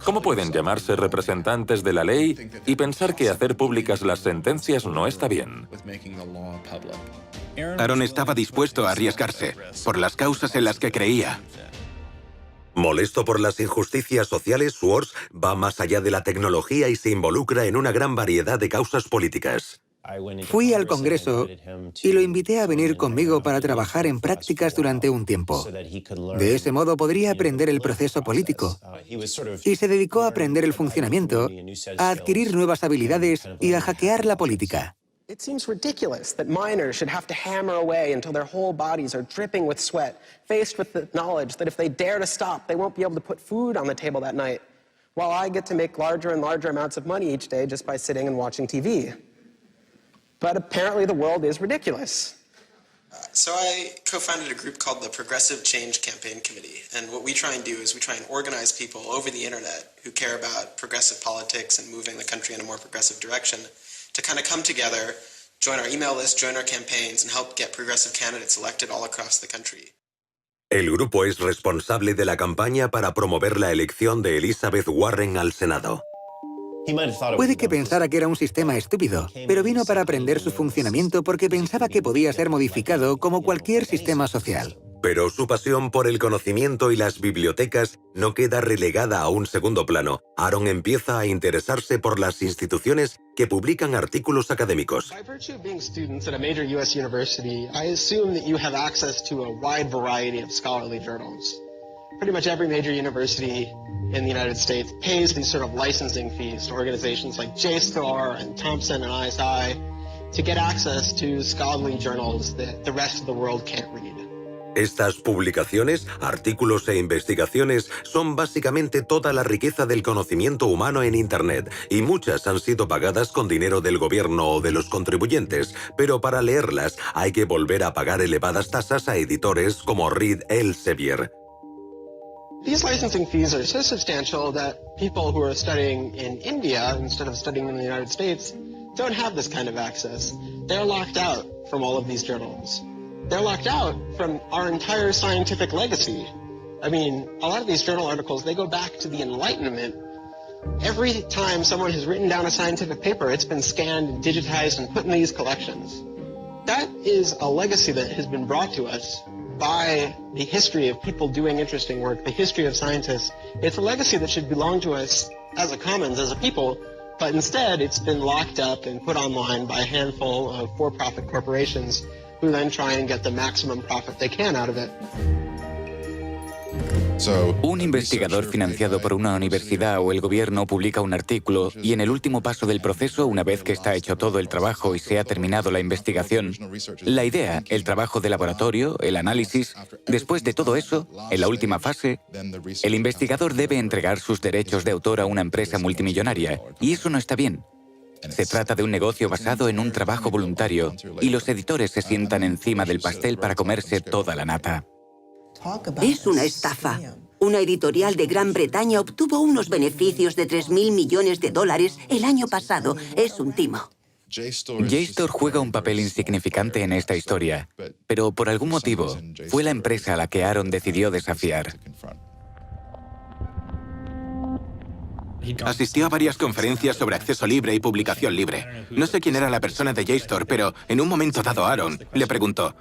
¿Cómo pueden llamarse representantes de la ley y pensar que hacer públicas las sentencias no está bien? Aaron estaba dispuesto a arriesgarse por las causas en las que creía. Molesto por las injusticias sociales, Swartz va más allá de la tecnología y se involucra en una gran variedad de causas políticas. Fui al Congreso y lo invité a venir conmigo para trabajar en prácticas durante un tiempo. De ese modo podría aprender el proceso político. Y se dedicó a aprender el funcionamiento, a adquirir nuevas habilidades y a hackear la política. It seems ridiculous that miners should have to hammer away until their whole bodies are dripping with sweat, faced with the knowledge that if they dare to stop, they won't be able to put food on the table that night, while I get to make larger and larger amounts of money each day just by sitting and watching TV. But apparently the world is ridiculous. So I co-founded a group called the Progressive Change Campaign Committee, and what we try and do is we try and organize people over the internet who care about progressive politics and moving the country in a more progressive direction to kind of come together, join our email list, join our campaigns, and help get progressive candidates elected all across the country. El grupo es responsable de la campaña para promover la elección de Elizabeth Warren al Senado. Puede que pensara que era un sistema estúpido, pero vino para aprender su funcionamiento porque pensaba que podía ser modificado como cualquier sistema social. Pero su pasión por el conocimiento y las bibliotecas no queda relegada a un segundo plano. Aaron empieza a interesarse por las instituciones que publican artículos académicos. By virtue of being students at a major U.S. university, I assume that you have access to a wide variety of scholarly journals. Pretty much every major university in the United States pays these sort of licensing fees to organizations like JSTOR and Thomson and ISI to get access to scholarly journals that the rest of the world can't read. Estas publicaciones, artículos e investigaciones son básicamente toda la riqueza del conocimiento humano en Internet, y muchas han sido pagadas con dinero del gobierno o de los contribuyentes, pero para leerlas hay que volver a pagar elevadas tasas a editores como Reed Elsevier. These licensing fees are so substantial that people who are studying in India instead of studying in the United States don't have this kind of access. They're locked out from all of these journals. They're locked out from our entire scientific legacy. I mean, a lot of these journal articles, they go back to the Enlightenment. Every time someone has written down a scientific paper, it's been scanned and digitized and put in these collections. That is a legacy that has been brought to us by the history of people doing interesting work, the history of scientists. It's a legacy that should belong to us as a commons, as a people, but instead it's been locked up and put online by a handful of for-profit corporations who then try and get the maximum profit they can out of it. Un investigador financiado por una universidad o el gobierno publica un artículo y en el último paso del proceso, una vez que está hecho todo el trabajo y se ha terminado la investigación, la idea, el trabajo de laboratorio, el análisis, después de todo eso, en la última fase, el investigador debe entregar sus derechos de autor a una empresa multimillonaria, y eso no está bien. Se trata de un negocio basado en un trabajo voluntario y los editores se sientan encima del pastel para comerse toda la nata. Es una estafa. Una editorial de Gran Bretaña obtuvo unos beneficios de $3.000 millones el año pasado. Es un timo. JSTOR juega un papel insignificante en esta historia, pero por algún motivo fue la empresa a la que Aaron decidió desafiar. Asistió a varias conferencias sobre acceso libre y publicación libre. No sé quién era la persona de JSTOR, pero en un momento dado Aaron le preguntó: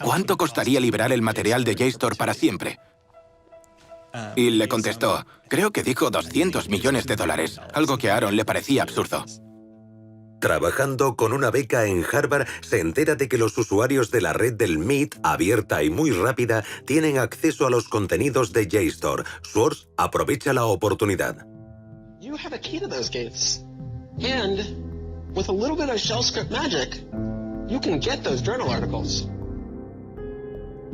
¿cuánto costaría liberar el material de JSTOR para siempre? Y le contestó, creo que dijo $200 millones, algo que a Aaron le parecía absurdo. Trabajando con una beca en Harvard, se entera de que los usuarios de la red del MIT, abierta y muy rápida, tienen acceso a los contenidos de JSTOR. Schwartz aprovecha la oportunidad. You have a key to those gates. And with a little bit of shell script magic, you can get those journal articles.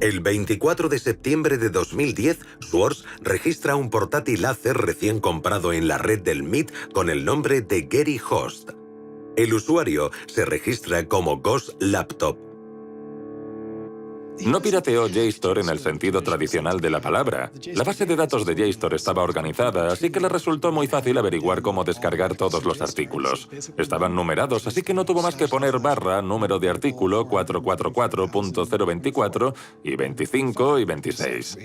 El 24 de septiembre de 2010, Schwartz registra un portátil láser recién comprado en la red del MIT con el nombre de Gary Host. El usuario se registra como Ghost Laptop. No pirateó JSTOR en el sentido tradicional de la palabra. La base de datos de JSTOR estaba organizada, así que le resultó muy fácil averiguar cómo descargar todos los artículos. Estaban numerados, así que no tuvo más que poner barra, número de artículo 444.024 y 25 y 26.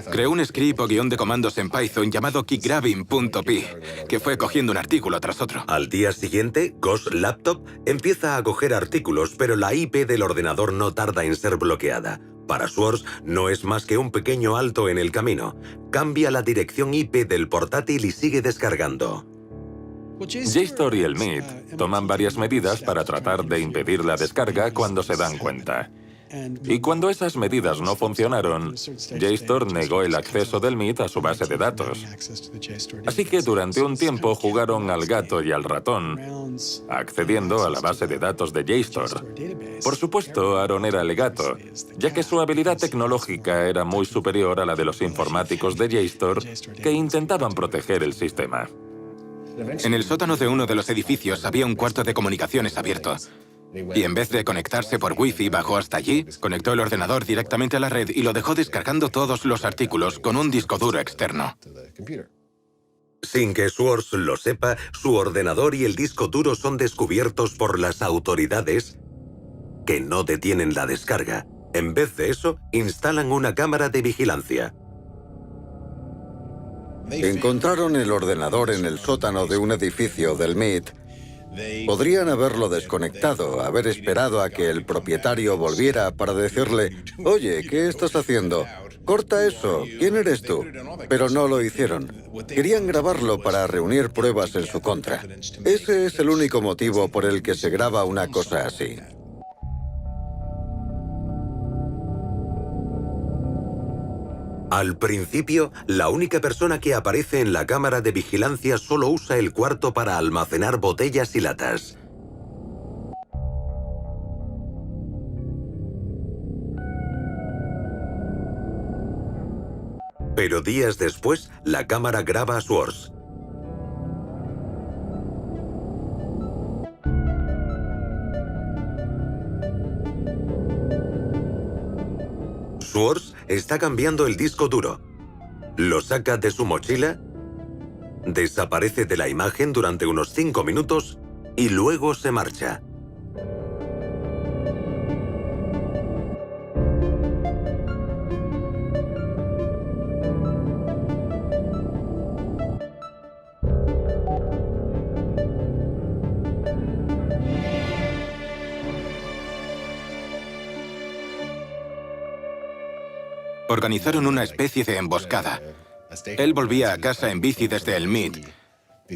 Creó un script o guión de comandos en Python llamado keygrabbing.py, que fue cogiendo un artículo tras otro. Al día siguiente, Ghost Laptop empieza a coger artículos, pero la IP del ordenador no tarda en ser bloqueada. Para Schwartz no es más que un pequeño alto en el camino. Cambia la dirección IP del portátil y sigue descargando. JSTOR y el MIT toman varias medidas para tratar de impedir la descarga cuando se dan cuenta. Y cuando esas medidas no funcionaron, JSTOR negó el acceso del MIT a su base de datos. Así que durante un tiempo jugaron al gato y al ratón, accediendo a la base de datos de JSTOR. Por supuesto, Aaron era el gato, ya que su habilidad tecnológica era muy superior a la de los informáticos de JSTOR que intentaban proteger el sistema. En el sótano de uno de los edificios había un cuarto de comunicaciones abierto. Y en vez de conectarse por Wi-Fi, bajó hasta allí, conectó el ordenador directamente a la red y lo dejó descargando todos los artículos con un disco duro externo. Sin que Schwartz lo sepa, su ordenador y el disco duro son descubiertos por las autoridades que no detienen la descarga. En vez de eso, instalan una cámara de vigilancia. Encontraron el ordenador en el sótano de un edificio del MIT. Podrían haberlo desconectado, haber esperado a que el propietario volviera para decirle, oye, ¿qué estás haciendo? Corta eso, ¿quién eres tú? Pero no lo hicieron. Querían grabarlo para reunir pruebas en su contra. Ese es el único motivo por el que se graba una cosa así. Al principio, la única persona que aparece en la cámara de vigilancia solo usa el cuarto para almacenar botellas y latas. Pero días después, la cámara graba a Schwartz. Schwartz está cambiando el disco duro. Lo saca de su mochila, desaparece de la imagen durante unos 5 minutos y luego se marcha. Organizaron una especie de emboscada. Él volvía a casa en bici desde el MIT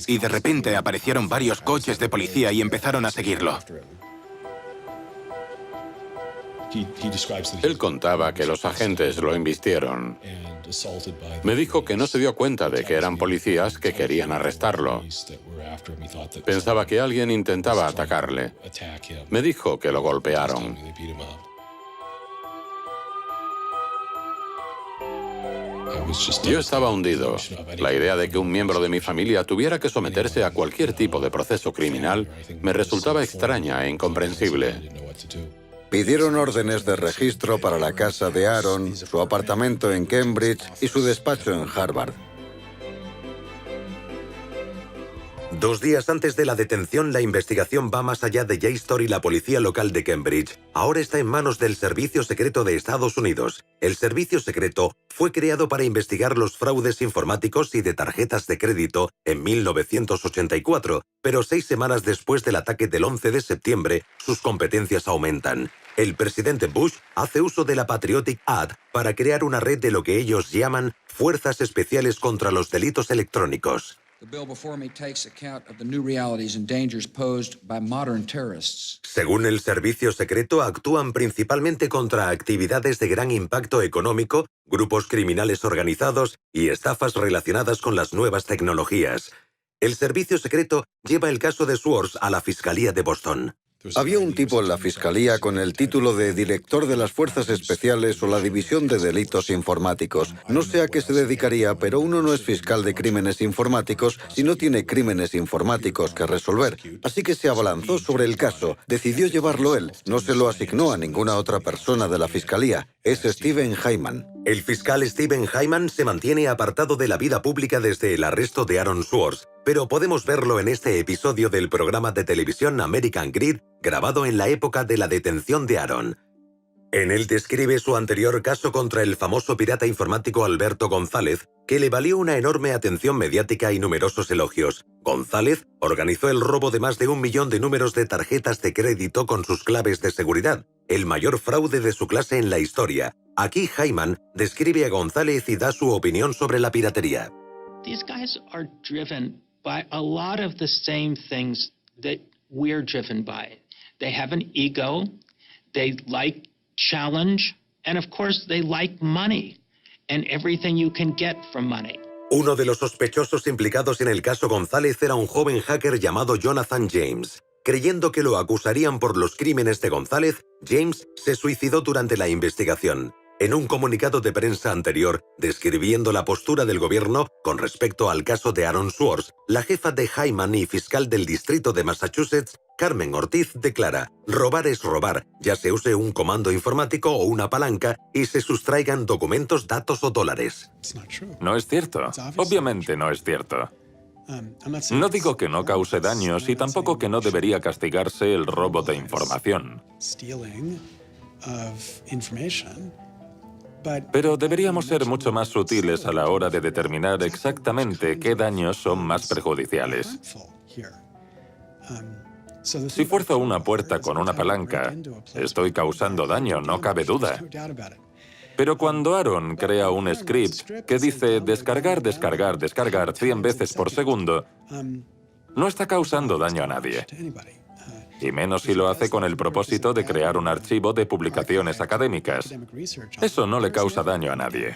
y de repente aparecieron varios coches de policía y empezaron a seguirlo. Él contaba que los agentes lo embistieron. Me dijo que no se dio cuenta de que eran policías que querían arrestarlo. Pensaba que alguien intentaba atacarle. Me dijo que lo golpearon. Yo estaba hundido. La idea de que un miembro de mi familia tuviera que someterse a cualquier tipo de proceso criminal me resultaba extraña e incomprensible. Pidieron órdenes de registro para la casa de Aaron, su apartamento en Cambridge y su despacho en Harvard. 2 días antes de la detención, la investigación va más allá de JSTOR y la policía local de Cambridge. Ahora está en manos del Servicio Secreto de Estados Unidos. El Servicio Secreto fue creado para investigar los fraudes informáticos y de tarjetas de crédito en 1984, pero 6 semanas después del ataque del 11 de septiembre, sus competencias aumentan. El presidente Bush hace uso de la Patriotic Act para crear una red de lo que ellos llaman Fuerzas Especiales contra los Delitos Electrónicos. Según el servicio secreto, actúan principalmente contra actividades de gran impacto económico, grupos criminales organizados y estafas relacionadas con las nuevas tecnologías. El servicio secreto lleva el caso de Swords a la Fiscalía de Boston. Había un tipo en la fiscalía con el título de director de las Fuerzas Especiales o la División de Delitos Informáticos. No sé a qué se dedicaría, pero uno no es fiscal de crímenes informáticos si no tiene crímenes informáticos que resolver. Así que se abalanzó sobre el caso, decidió llevarlo él, no se lo asignó a ninguna otra persona de la fiscalía. Es Steven Hyman. El fiscal Steven Hyman se mantiene apartado de la vida pública desde el arresto de Aaron Swartz, pero podemos verlo en este episodio del programa de televisión American Greed, grabado en la época de la detención de Aaron. En él describe su anterior caso contra el famoso pirata informático Alberto González, que le valió una enorme atención mediática y numerosos elogios. González organizó el robo de más de 1 millón de números de tarjetas de crédito con sus claves de seguridad, el mayor fraude de su clase en la historia. Aquí Hyman describe a González y da su opinión sobre la piratería. These guys are driven by a lot of the same things that we're driven by. They have an ego, they like challenge, and of course they like money and everything you can get from money. Uno de los sospechosos implicados en el caso González era un joven hacker llamado Jonathan James. Creyendo que lo acusarían por los crímenes de González, James se suicidó durante la investigación. En un comunicado de prensa anterior, describiendo la postura del gobierno con respecto al caso de Aaron Swartz, la jefa de Hyman y fiscal del distrito de Massachusetts, Carmen Ortiz, declara: robar es robar, ya se use un comando informático o una palanca y se sustraigan documentos, datos o dólares. No es cierto. Obviamente no es cierto. No digo que no cause daños y tampoco que no debería castigarse el robo de información. Pero deberíamos ser mucho más sutiles a la hora de determinar exactamente qué daños son más perjudiciales. Si fuerzo una puerta con una palanca, estoy causando daño, no cabe duda. Pero cuando Aaron crea un script que dice descargar, descargar, descargar 100 veces por segundo, no está causando daño a nadie. Y menos si lo hace con el propósito de crear un archivo de publicaciones académicas. Eso no le causa daño a nadie.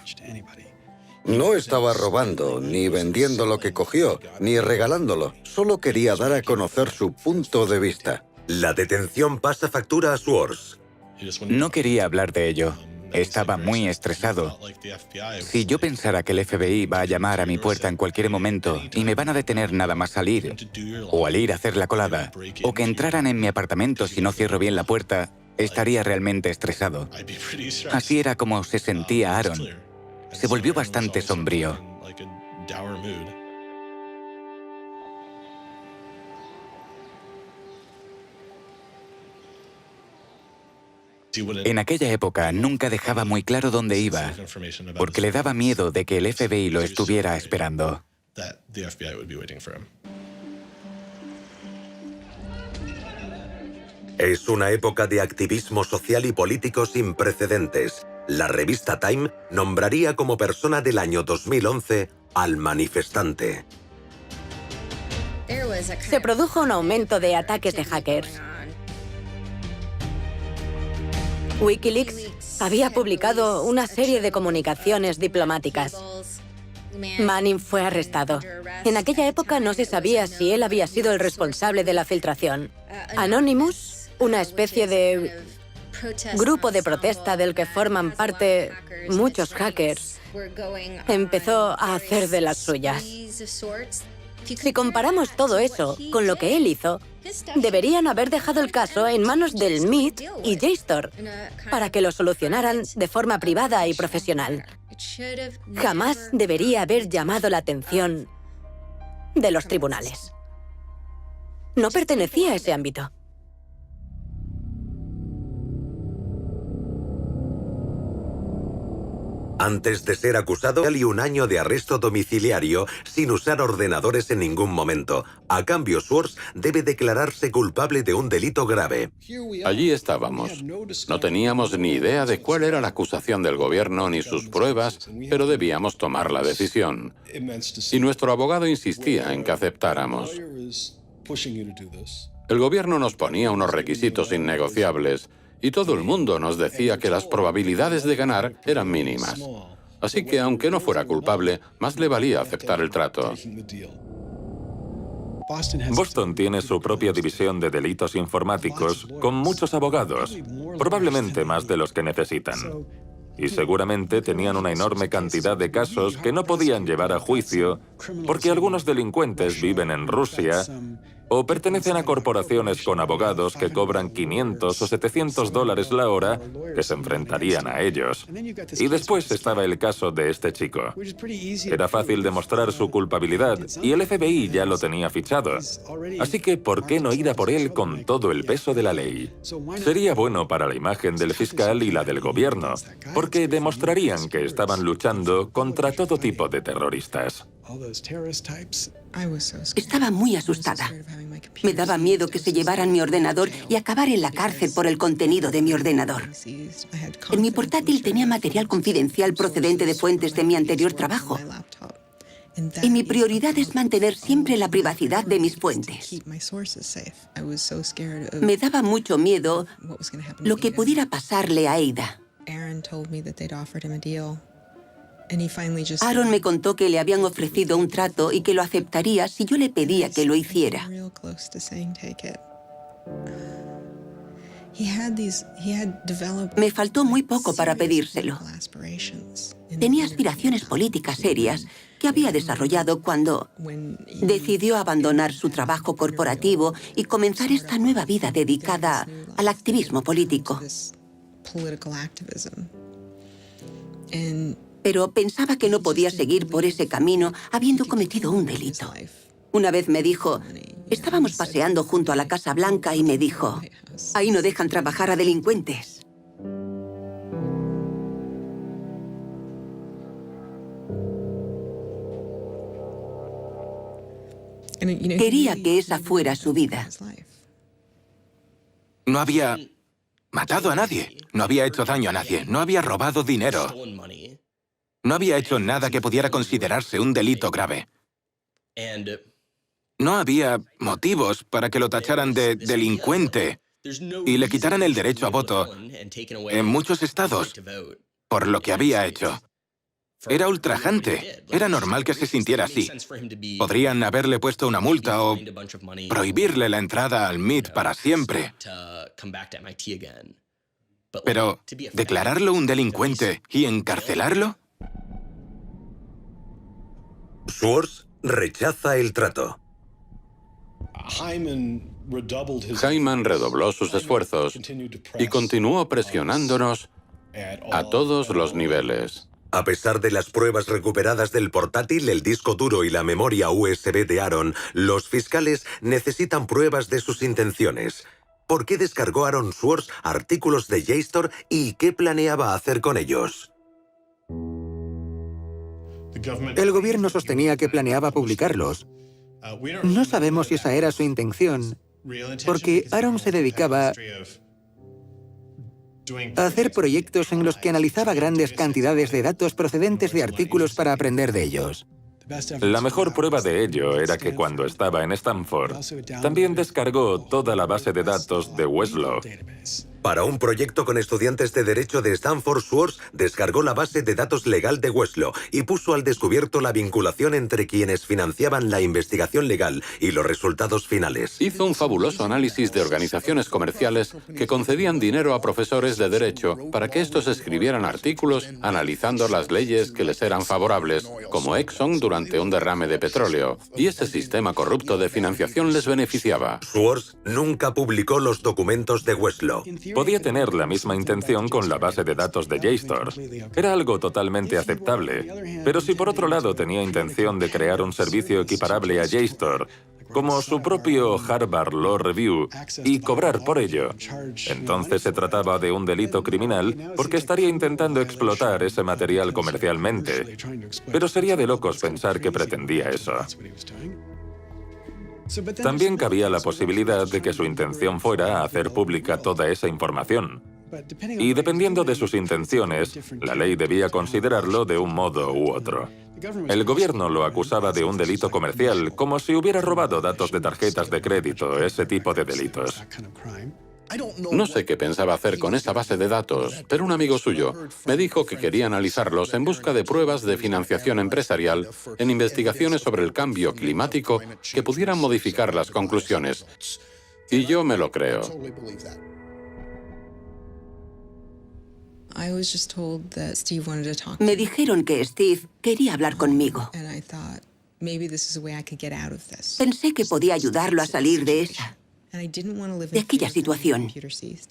No estaba robando, ni vendiendo lo que cogió, ni regalándolo. Solo quería dar a conocer su punto de vista. La detención pasa factura a Swartz. No quería hablar de ello. Estaba muy estresado. Si yo pensara que el FBI va a llamar a mi puerta en cualquier momento y me van a detener nada más salir, o al ir a hacer la colada, o que entraran en mi apartamento si no cierro bien la puerta, estaría realmente estresado. Así era como se sentía Aaron. Se volvió bastante sombrío. En aquella época nunca dejaba muy claro dónde iba, porque le daba miedo de que el FBI lo estuviera esperando. Es una época de activismo social y político sin precedentes. La revista Time nombraría como persona del año 2011 al manifestante. Se produjo un aumento de ataques de hackers. Wikileaks había publicado una serie de comunicaciones diplomáticas. Manning fue arrestado. En aquella época no se sabía si él había sido el responsable de la filtración. Anonymous, una especie de grupo de protesta del que forman parte muchos hackers, empezó a hacer de las suyas. Si comparamos todo eso con lo que él hizo, deberían haber dejado el caso en manos del MIT y JSTOR para que lo solucionaran de forma privada y profesional. Jamás debería haber llamado la atención de los tribunales. No pertenecía a ese ámbito. Antes de ser acusado, y 1 año de arresto domiciliario sin usar ordenadores en ningún momento. A cambio, Swords debe declararse culpable de un delito grave. Allí estábamos. No teníamos ni idea de cuál era la acusación del gobierno ni sus pruebas, pero debíamos tomar la decisión. Y nuestro abogado insistía en que aceptáramos. El gobierno nos ponía unos requisitos innegociables y todo el mundo nos decía que las probabilidades de ganar eran mínimas. Así que, aunque no fuera culpable, más le valía aceptar el trato. Boston tiene su propia división de delitos informáticos con muchos abogados, probablemente más de los que necesitan. Y seguramente tenían una enorme cantidad de casos que no podían llevar a juicio porque algunos delincuentes viven en Rusia o pertenecen a corporaciones con abogados que cobran $500 o $700 la hora que se enfrentarían a ellos. Y después estaba el caso de este chico. Era fácil demostrar su culpabilidad y el FBI ya lo tenía fichado. Así que, ¿por qué no ir a por él con todo el peso de la ley? Sería bueno para la imagen del fiscal y la del gobierno, porque demostrarían que estaban luchando contra todo tipo de terroristas. Estaba muy asustada. Me daba miedo que se llevaran mi ordenador y acabar en la cárcel por el contenido de mi ordenador. En mi portátil tenía material confidencial procedente de fuentes de mi anterior trabajo. Y mi prioridad es mantener siempre la privacidad de mis fuentes. Me daba mucho miedo lo que pudiera pasarle a Ada. Aaron me contó que le habían ofrecido un trato y que lo aceptaría si yo le pedía que lo hiciera. Me faltó muy poco para pedírselo. Tenía aspiraciones políticas serias que había desarrollado cuando decidió abandonar su trabajo corporativo y comenzar esta nueva vida dedicada al activismo político. Pero pensaba que no podía seguir por ese camino habiendo cometido un delito. Una vez me dijo, estábamos paseando junto a la Casa Blanca y me dijo, ahí no dejan trabajar a delincuentes. Quería que esa fuera su vida. No había matado a nadie, no había hecho daño a nadie, no había robado dinero. No había hecho nada que pudiera considerarse un delito grave. No había motivos para que lo tacharan de delincuente y le quitaran el derecho a voto en muchos estados por lo que había hecho. Era ultrajante. Era normal que se sintiera así. Podrían haberle puesto una multa o prohibirle la entrada al MIT para siempre. Pero, ¿declararlo un delincuente y encarcelarlo? Swords rechaza el trato. Hyman redobló sus esfuerzos y continuó presionándonos a todos los niveles. A pesar de las pruebas recuperadas del portátil, el disco duro y la memoria USB de Aaron, los fiscales necesitan pruebas de sus intenciones. ¿Por qué descargó Aaron Swords artículos de JSTOR y qué planeaba hacer con ellos? El gobierno sostenía que planeaba publicarlos. No sabemos si esa era su intención, porque Aaron se dedicaba a hacer proyectos en los que analizaba grandes cantidades de datos procedentes de artículos para aprender de ellos. La mejor prueba de ello era que cuando estaba en Stanford, también descargó toda la base de datos de Westlaw. Para un proyecto con estudiantes de Derecho de Stanford, Swords descargó la base de datos legal de Westlaw y puso al descubierto la vinculación entre quienes financiaban la investigación legal y los resultados finales. Hizo un fabuloso análisis de organizaciones comerciales que concedían dinero a profesores de Derecho para que estos escribieran artículos analizando las leyes que les eran favorables, como Exxon durante un derrame de petróleo, y ese sistema corrupto de financiación les beneficiaba. Swords nunca publicó los documentos de Westlaw. Podía tener la misma intención con la base de datos de JSTOR. Era algo totalmente aceptable. Pero si por otro lado tenía intención de crear un servicio equiparable a JSTOR, como su propio Harvard Law Review, y cobrar por ello. Entonces se trataba de un delito criminal porque estaría intentando explotar ese material comercialmente. Pero sería de locos pensar que pretendía eso. También cabía la posibilidad de que su intención fuera hacer pública toda esa información. Y dependiendo de sus intenciones, la ley debía considerarlo de un modo u otro. El gobierno lo acusaba de un delito comercial, como si hubiera robado datos de tarjetas de crédito, ese tipo de delitos. No sé qué pensaba hacer con esa base de datos, pero un amigo suyo me dijo que quería analizarlos en busca de pruebas de financiación empresarial en investigaciones sobre el cambio climático que pudieran modificar las conclusiones. Y yo me lo creo. Me dijeron que Steve quería hablar conmigo. Pensé que podía ayudarlo a salir de aquella situación.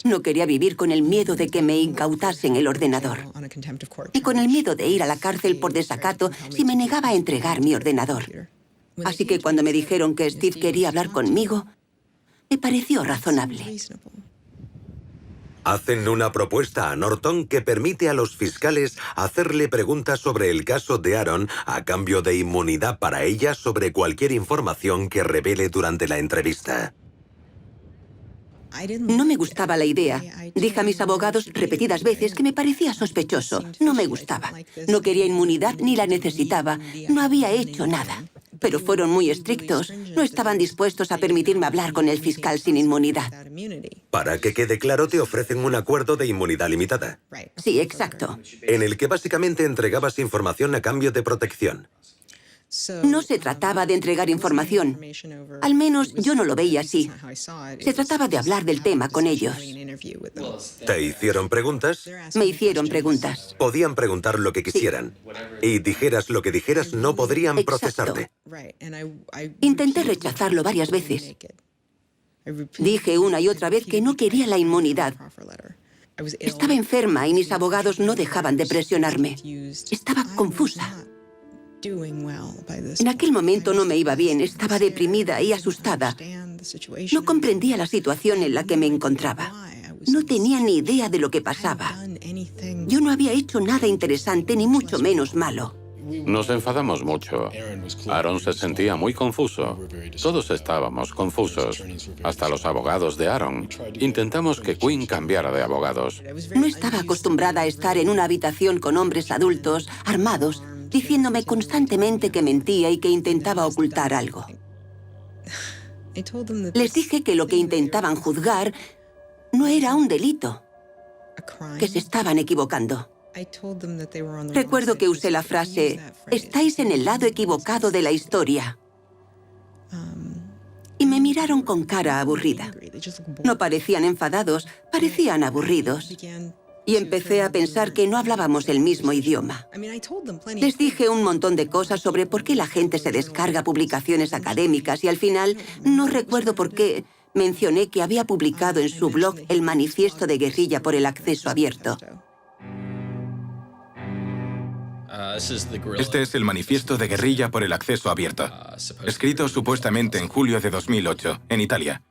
No quería vivir con el miedo de que me incautasen el ordenador y con el miedo de ir a la cárcel por desacato si me negaba a entregar mi ordenador. Así que cuando me dijeron que Steve quería hablar conmigo, me pareció razonable. Hacen una propuesta a Norton que permite a los fiscales hacerle preguntas sobre el caso de Aaron a cambio de inmunidad para ella sobre cualquier información que revele durante la entrevista. No me gustaba la idea. Dije a mis abogados repetidas veces que me parecía sospechoso. No me gustaba. No quería inmunidad ni la necesitaba. No había hecho nada. Pero fueron muy estrictos. No estaban dispuestos a permitirme hablar con el fiscal sin inmunidad. Para que quede claro, te ofrecen un acuerdo de inmunidad limitada. Sí, exacto. En el que básicamente entregabas información a cambio de protección. No se trataba de entregar información. Al menos yo no lo veía así. Se trataba de hablar del tema con ellos. ¿Te hicieron preguntas? Me hicieron preguntas. Podían preguntar lo que quisieran. Y dijeras lo que dijeras, no podrían procesarte. Intenté rechazarlo varias veces. Dije una y otra vez que no quería la inmunidad. Estaba enferma y mis abogados no dejaban de presionarme. Estaba confusa. En aquel momento no me iba bien, estaba deprimida y asustada. No comprendía la situación en la que me encontraba. No tenía ni idea de lo que pasaba. Yo no había hecho nada interesante, ni mucho menos malo. Nos enfadamos mucho. Aaron se sentía muy confuso. Todos estábamos confusos. Hasta los abogados de Aaron. Intentamos que Quinn cambiara de abogados. No estaba acostumbrada a estar en una habitación con hombres adultos, armados, diciéndome constantemente que mentía y que intentaba ocultar algo. Les dije que lo que intentaban juzgar no era un delito, que se estaban equivocando. Recuerdo que usé la frase, estáis en el lado equivocado de la historia. Y me miraron con cara aburrida. No parecían enfadados, parecían aburridos. Y empecé a pensar que no hablábamos el mismo idioma. Les dije un montón de cosas sobre por qué la gente se descarga publicaciones académicas y al final, no recuerdo por qué, mencioné que había publicado en su blog el Manifiesto de Guerrilla por el Acceso Abierto. Este es el Manifiesto de Guerrilla por el Acceso Abierto, escrito supuestamente en julio de 2008, en Italia.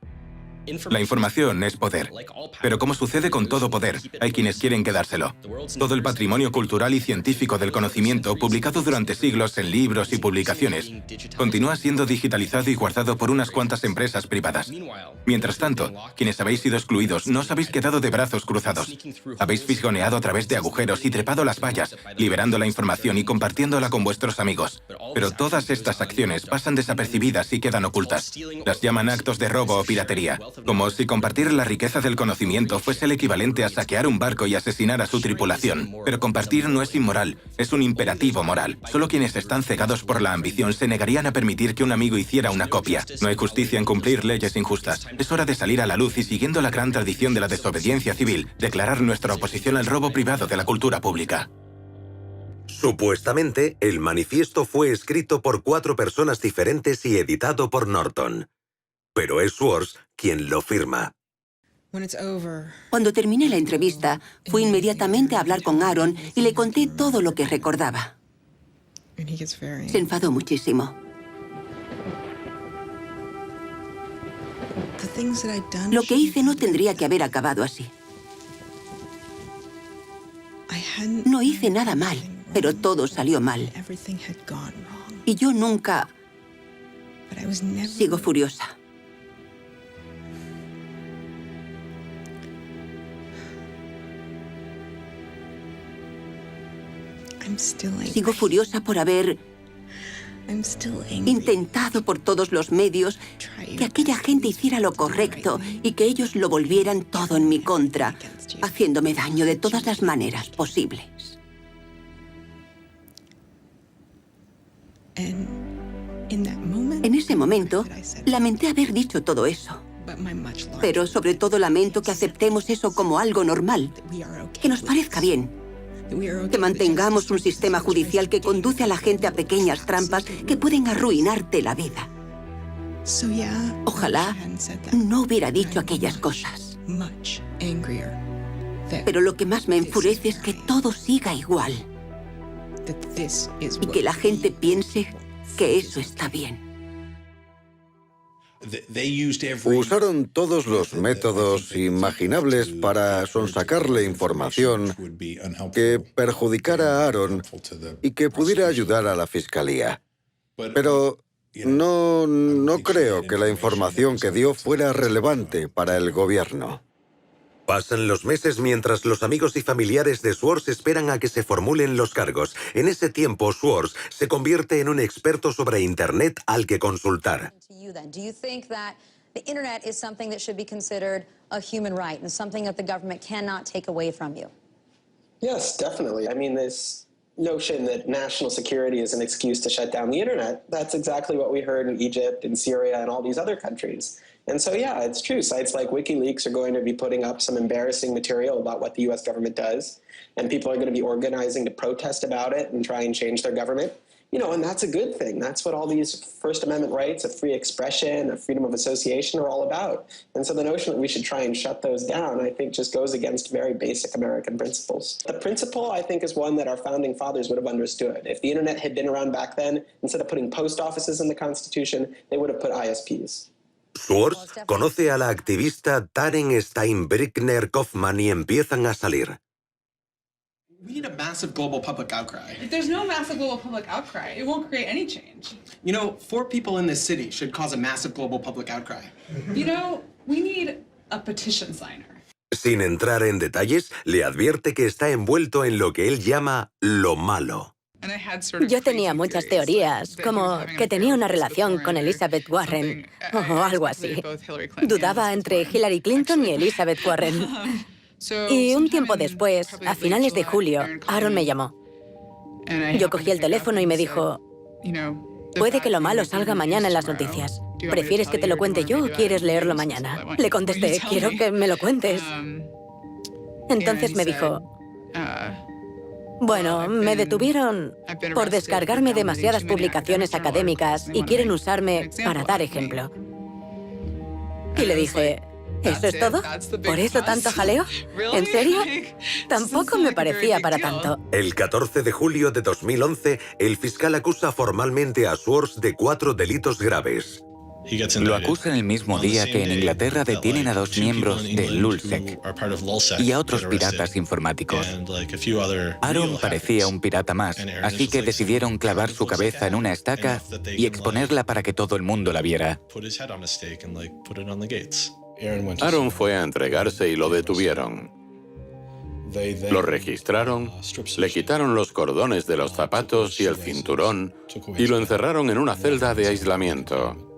La información es poder, pero como sucede con todo poder, hay quienes quieren quedárselo. Todo el patrimonio cultural y científico del conocimiento, publicado durante siglos en libros y publicaciones, continúa siendo digitalizado y guardado por unas cuantas empresas privadas. Mientras tanto, quienes habéis sido excluidos no os habéis quedado de brazos cruzados. Habéis fisgoneado a través de agujeros y trepado las vallas, liberando la información y compartiéndola con vuestros amigos. Pero todas estas acciones pasan desapercibidas y quedan ocultas. Las llaman actos de robo o piratería. Como si compartir la riqueza del conocimiento fuese el equivalente a saquear un barco y asesinar a su tripulación. Pero compartir no es inmoral, es un imperativo moral. Solo quienes están cegados por la ambición se negarían a permitir que un amigo hiciera una copia. No hay justicia en cumplir leyes injustas. Es hora de salir a la luz y, siguiendo la gran tradición de la desobediencia civil, declarar nuestra oposición al robo privado de la cultura pública. Supuestamente, el manifiesto fue escrito por 4 personas diferentes y editado por Norton. Pero es Schwartz quien lo firma. Cuando terminé la entrevista, fui inmediatamente a hablar con Aaron y le conté todo lo que recordaba. Se enfadó muchísimo. Lo que hice no tendría que haber acabado así. No hice nada mal, pero todo salió mal. Y yo nunca... Sigo furiosa. Sigo furiosa por haber intentado por todos los medios que aquella gente hiciera lo correcto y que ellos lo volvieran todo en mi contra, haciéndome daño de todas las maneras posibles. En ese momento, lamenté haber dicho todo eso. Pero sobre todo lamento que aceptemos eso como algo normal, que nos parezca bien. Que mantengamos un sistema judicial que conduce a la gente a pequeñas trampas que pueden arruinarte la vida. Ojalá no hubiera dicho aquellas cosas. Pero lo que más me enfurece es que todo siga igual. Y que la gente piense que eso está bien. Usaron todos los métodos imaginables para sonsacarle información que perjudicara a Aaron y que pudiera ayudar a la fiscalía. Pero no creo que la información que dio fuera relevante para el gobierno. Pasan los meses mientras los amigos y familiares de Swords esperan a que se formulen los cargos. En ese tiempo, Swords se convierte en un experto sobre Internet al que consultar. Do you think that the internet is something that should be considered a human right and something that the government cannot take away from you? Yes, definitely. I mean, this notion that national security is an excuse to shut down the internet, that's exactly what we heard in Egypt and Syria and all these other countries. And so, yeah, it's true. Sites like WikiLeaks are going to be putting up some embarrassing material about what the U.S. government does, and people are going to be organizing to protest about it and try and change their government. You know, and that's a good thing. That's what all these First Amendment rights of free expression, of freedom of association are all about. And so the notion that we should try and shut those down, I think, just goes against very basic American principles. The principle, I think, is one that our founding fathers would have understood. If the internet had been around back then, instead of putting post offices in the Constitution, they would have put ISPs. Swords conoce a la activista Taryn Steinbrückner Kaufman y empiezan a salir. We need a massive global public outcry. If there's no massive global public outcry, it won't create any change. You know, 4 people in this city should cause a massive global public outcry. You know, we need a petition signer. Sin entrar en detalles, le advierte que está envuelto en lo que él llama lo malo. Yo tenía muchas teorías, como que tenía una relación con Elizabeth Warren, o algo así. Dudaba entre Hillary Clinton y Elizabeth Warren. Y un tiempo después, a finales de julio, Aaron me llamó. Yo cogí el teléfono y me dijo, puede que lo malo salga mañana en las noticias. ¿Prefieres que te lo cuente yo o quieres leerlo mañana? Le contesté, quiero que me lo cuentes. Entonces me dijo, bueno, me detuvieron por descargarme demasiadas publicaciones académicas y quieren usarme para dar ejemplo. Y le dije, ¿eso es todo? ¿Por eso tanto jaleo? ¿En serio? Tampoco me parecía para tanto. El 14 de julio de 2011, el fiscal acusa formalmente a Swords de 4 delitos graves. Lo acusan el mismo día que en Inglaterra detienen a 2 miembros de Lulzsec y a otros piratas informáticos. Aaron parecía un pirata más, así que decidieron clavar su cabeza en una estaca y exponerla para que todo el mundo la viera. Aaron fue a entregarse y lo detuvieron. Lo registraron, le quitaron los cordones de los zapatos y el cinturón y lo encerraron en una celda de aislamiento.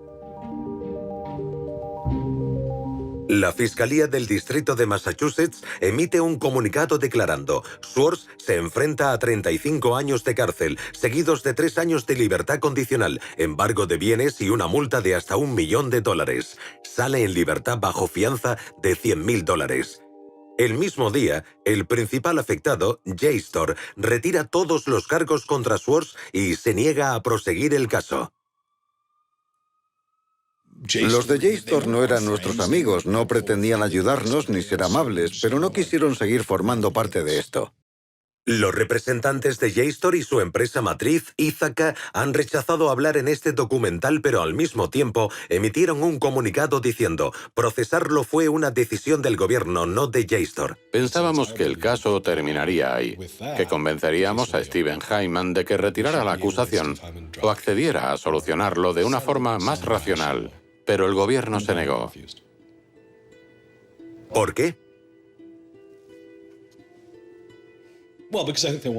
La Fiscalía del Distrito de Massachusetts emite un comunicado declarando: Swords se enfrenta a 35 años de cárcel, seguidos de 3 años de libertad condicional, embargo de bienes y una multa de hasta $1 millón. Sale en libertad bajo fianza de $100.000. El mismo día, el principal afectado, JSTOR, retira todos los cargos contra Swords y se niega a proseguir el caso. Los de JSTOR no eran nuestros amigos, no pretendían ayudarnos ni ser amables, pero no quisieron seguir formando parte de esto. Los representantes de JSTOR y su empresa matriz, Ithaca, han rechazado hablar en este documental, pero al mismo tiempo emitieron un comunicado diciendo: procesarlo fue una decisión del gobierno, no de JSTOR. Pensábamos que el caso terminaría ahí, que convenceríamos a Steven Hyman de que retirara la acusación o accediera a solucionarlo de una forma más racional, pero el gobierno se negó. ¿Por qué?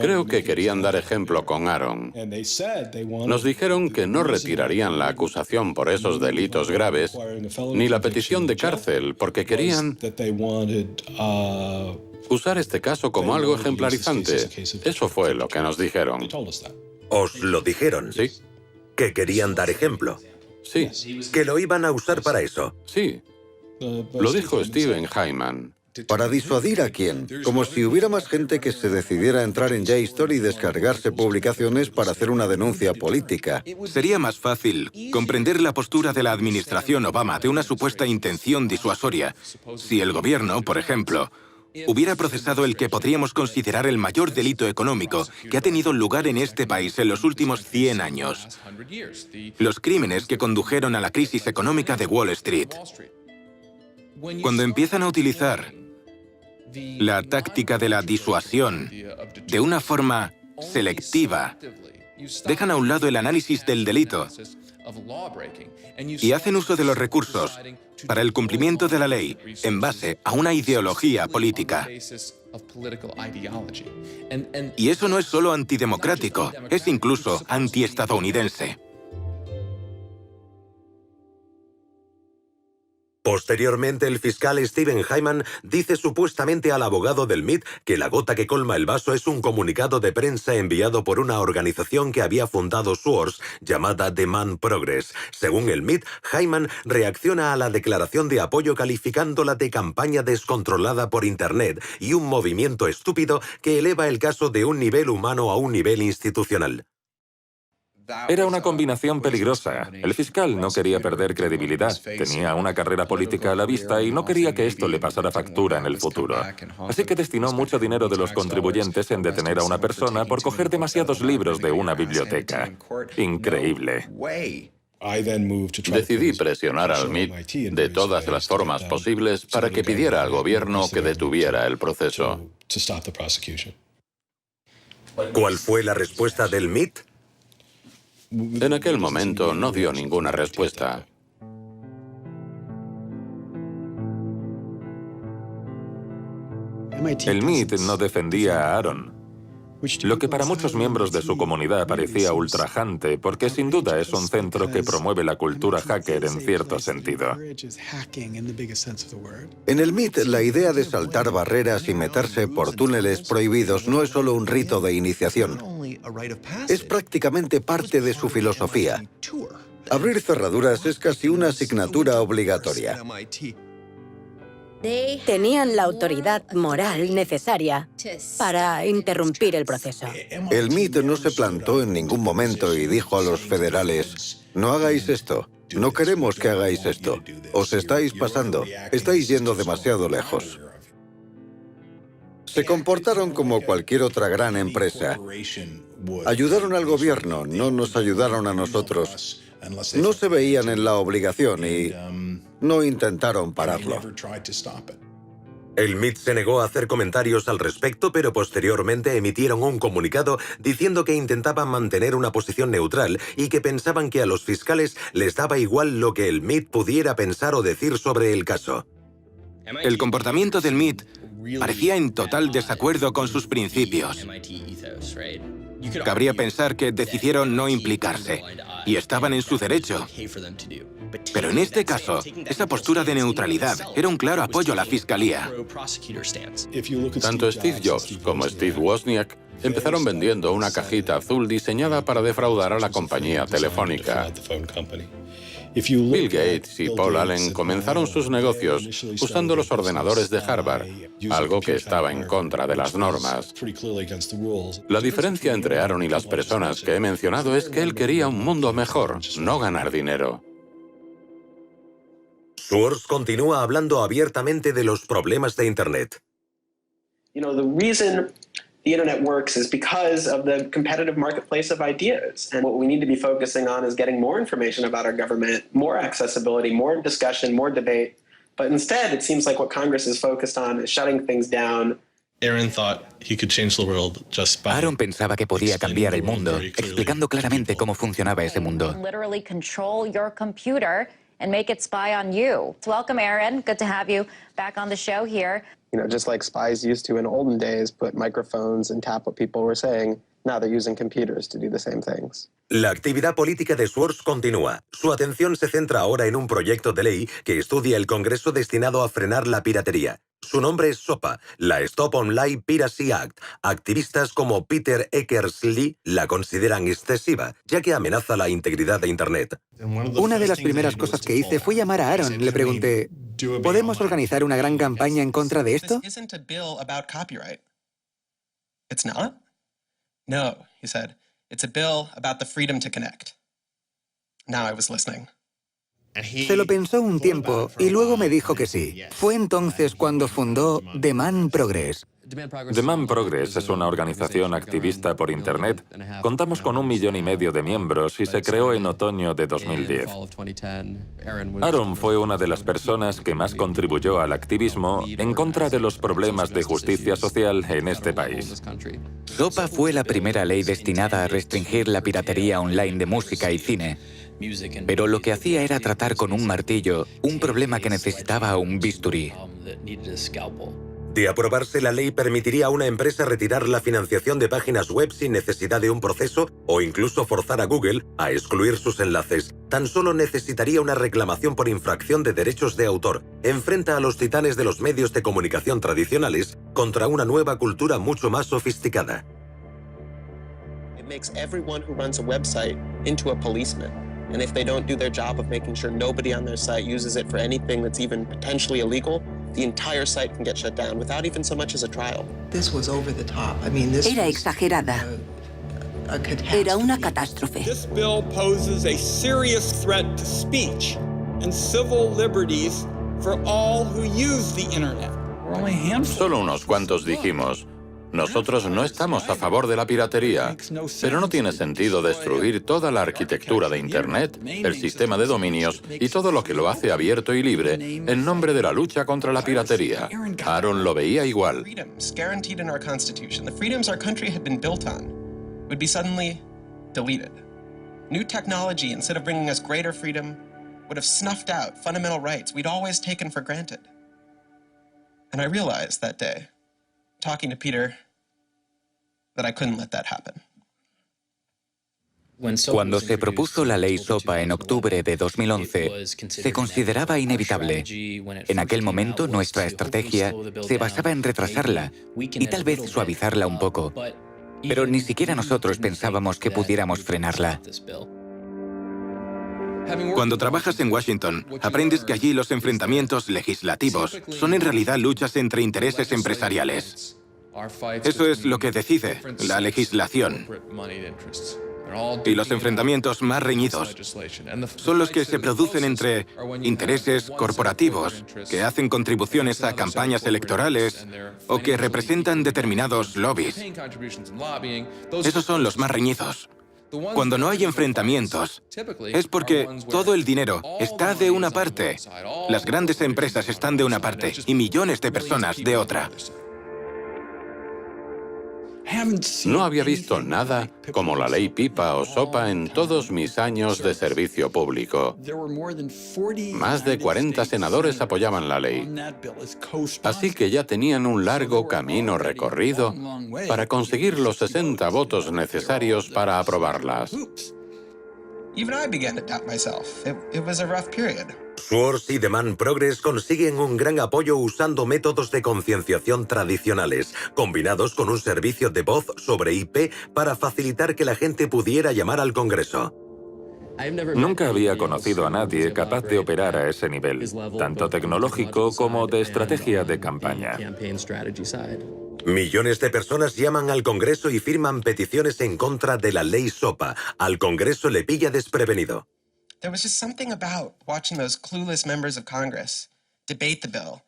Creo que querían dar ejemplo con Aaron. Nos dijeron que no retirarían la acusación por esos delitos graves, ni la petición de cárcel, porque querían usar este caso como algo ejemplarizante. Eso fue lo que nos dijeron. ¿Os lo dijeron? Sí. ¿Que querían dar ejemplo? Sí. ¿Que lo iban a usar para eso? Sí. Lo dijo Steven Hyman. ¿Para disuadir a quién? Como si hubiera más gente que se decidiera a entrar en JSTOR y descargarse publicaciones para hacer una denuncia política. Sería más fácil comprender la postura de la administración Obama de una supuesta intención disuasoria si el gobierno, por ejemplo, hubiera procesado el que podríamos considerar el mayor delito económico que ha tenido lugar en este país en los últimos 100 años. Los crímenes que condujeron a la crisis económica de Wall Street. Cuando empiezan a utilizar la táctica de la disuasión de una forma selectiva, dejan a un lado el análisis del delito y hacen uso de los recursos para el cumplimiento de la ley en base a una ideología política. Y eso no es solo antidemocrático, es incluso antiestadounidense. Posteriormente, el fiscal Steven Hyman dice supuestamente al abogado del MIT que la gota que colma el vaso es un comunicado de prensa enviado por una organización que había fundado Swords llamada Demand Progress. Según el MIT, Hyman reacciona a la declaración de apoyo calificándola de campaña descontrolada por Internet y un movimiento estúpido que eleva el caso de un nivel humano a un nivel institucional. Era una combinación peligrosa. El fiscal no quería perder credibilidad, tenía una carrera política a la vista y no quería que esto le pasara factura en el futuro. Así que destinó mucho dinero de los contribuyentes en detener a una persona por coger demasiados libros de una biblioteca. Increíble. Decidí presionar al MIT de todas las formas posibles para que pidiera al gobierno que detuviera el proceso. ¿Cuál fue la respuesta del MIT? En aquel momento no dio ninguna respuesta. El MIT no defendía a Aaron, lo que para muchos miembros de su comunidad parecía ultrajante, porque sin duda es un centro que promueve la cultura hacker en cierto sentido. En el MIT, la idea de saltar barreras y meterse por túneles prohibidos no es solo un rito de iniciación. Es prácticamente parte de su filosofía. Abrir cerraduras es casi una asignatura obligatoria. Tenían la autoridad moral necesaria para interrumpir el proceso. El MIT no se plantó en ningún momento y dijo a los federales: no hagáis esto, no queremos que hagáis esto, os estáis pasando, estáis yendo demasiado lejos. Se comportaron como cualquier otra gran empresa. Ayudaron al gobierno, no nos ayudaron a nosotros. No se veían en la obligación y no intentaron pararlo. El MIT se negó a hacer comentarios al respecto, pero posteriormente emitieron un comunicado diciendo que intentaban mantener una posición neutral y que pensaban que a los fiscales les daba igual lo que el MIT pudiera pensar o decir sobre el caso. El comportamiento del MIT parecía en total desacuerdo con sus principios. Cabría pensar que decidieron no implicarse, y estaban en su derecho. Pero en este caso, esa postura de neutralidad era un claro apoyo a la fiscalía. Tanto Steve Jobs como Steve Wozniak empezaron vendiendo una cajita azul diseñada para defraudar a la compañía telefónica. Bill Gates y Paul Allen comenzaron sus negocios usando los ordenadores de Harvard, algo que estaba en contra de las normas. La diferencia entre Aaron y las personas que he mencionado es que él quería un mundo mejor, no ganar dinero. Swords continúa hablando abiertamente de los problemas de Internet. the internet works is because of the competitive marketplace of ideas. And what we need to be focusing on is getting more information about our government, more accessibility, more discussion, more debate. But instead, it seems like what Congress is focused on is shutting things down. Aaron pensaba que podía cambiar el mundo, explicando claramente cómo funcionaba ese mundo. Literally control your computer and make it spy on you. Welcome, Aaron. Good to have you back on the show here. You know, just like spies used to in olden days put microphones and tap what people were saying, now they're using computers to do the same things. La actividad política de Swartz continúa. Su atención se centra ahora en un proyecto de ley que estudia el Congreso destinado a frenar la piratería. Su nombre es SOPA, la Stop Online Piracy Act. Activistas como Peter Eckersley la consideran excesiva, ya que amenaza la integridad de Internet. Una de las primeras cosas que hice fue llamar a Aaron. Le pregunté, ¿podemos organizar una gran campaña en contra de esto? This isn't a bill about copyright. It's not? No, he said. It's a bill about the freedom to connect. Now I was listening. Se lo pensó un tiempo y luego me dijo que sí. Fue entonces cuando fundó Demand Progress. Demand Progress es una organización activista por Internet. Contamos con 1,5 millones de miembros y se creó en otoño de 2010. Aaron fue una de las personas que más contribuyó al activismo en contra de los problemas de justicia social en este país. SOPA fue la primera ley destinada a restringir la piratería online de música y cine. Pero lo que hacía era tratar con un martillo un problema que necesitaba un bisturí. De aprobarse, la ley permitiría a una empresa retirar la financiación de páginas web sin necesidad de un proceso o incluso forzar a Google a excluir sus enlaces. Tan solo necesitaría una reclamación por infracción de derechos de autor. Enfrenta a los titanes de los medios de comunicación tradicionales contra una nueva cultura mucho más sofisticada. It makes everyone who runs a website into a policeman. And if they don't do their job of making sure nobody on their site uses it for anything that's even potentially illegal, the entire site can get shut down without even so much as a trial. This was over the top. I mean, this era exagerada. Era una catástrofe. This bill poses a serious threat to speech and civil liberties for all who use the internet. Solo unos cuantos dijimos, nosotros no estamos a favor de la piratería, pero no tiene sentido destruir toda la arquitectura de Internet, el sistema de dominios y todo lo que lo hace abierto y libre en nombre de la lucha contra la piratería. Aaron lo veía igual. Freedoms guaranteed in our Constitution, the freedoms our country had been built on, would be suddenly deleted. New technology, instead of bringing us greater freedom, would have snuffed out fundamental rights we'd always taken for granted. And I realized that day, talking to Peter, that I couldn't let that happen. Cuando se propuso la ley SOPA en octubre de 2011, se consideraba inevitable. En aquel momento, nuestra estrategia se basaba en retrasarla y tal vez suavizarla un poco, pero ni siquiera nosotros pensábamos que pudiéramos frenarla. Cuando trabajas en Washington, aprendes que allí los enfrentamientos legislativos son en realidad luchas entre intereses empresariales. Eso es lo que decide la legislación. Y los enfrentamientos más reñidos son los que se producen entre intereses corporativos que hacen contribuciones a campañas electorales o que representan determinados lobbies. Esos son los más reñidos. Cuando no hay enfrentamientos, es porque todo el dinero está de una parte, las grandes empresas están de una parte y millones de personas de otra. No había visto nada como la ley PIPA o SOPA en todos mis años de servicio público. Más de 40 senadores apoyaban la ley. Así que ya tenían un largo camino recorrido para conseguir los 60 votos necesarios para aprobarlas. Even I began to doubt myself. It was a rough period. Swartz y Demand Progress consiguen un gran apoyo usando métodos de concienciación tradicionales, combinados con un servicio de voz sobre IP para facilitar que la gente pudiera llamar al Congreso. Nunca había conocido a nadie capaz de operar a ese nivel, tanto tecnológico como de estrategia de campaña. Millones de personas llaman al Congreso y firman peticiones en contra de la ley SOPA. Al Congreso le pilla desprevenido. There was just something about watching those clueless members of Congress debate the bill,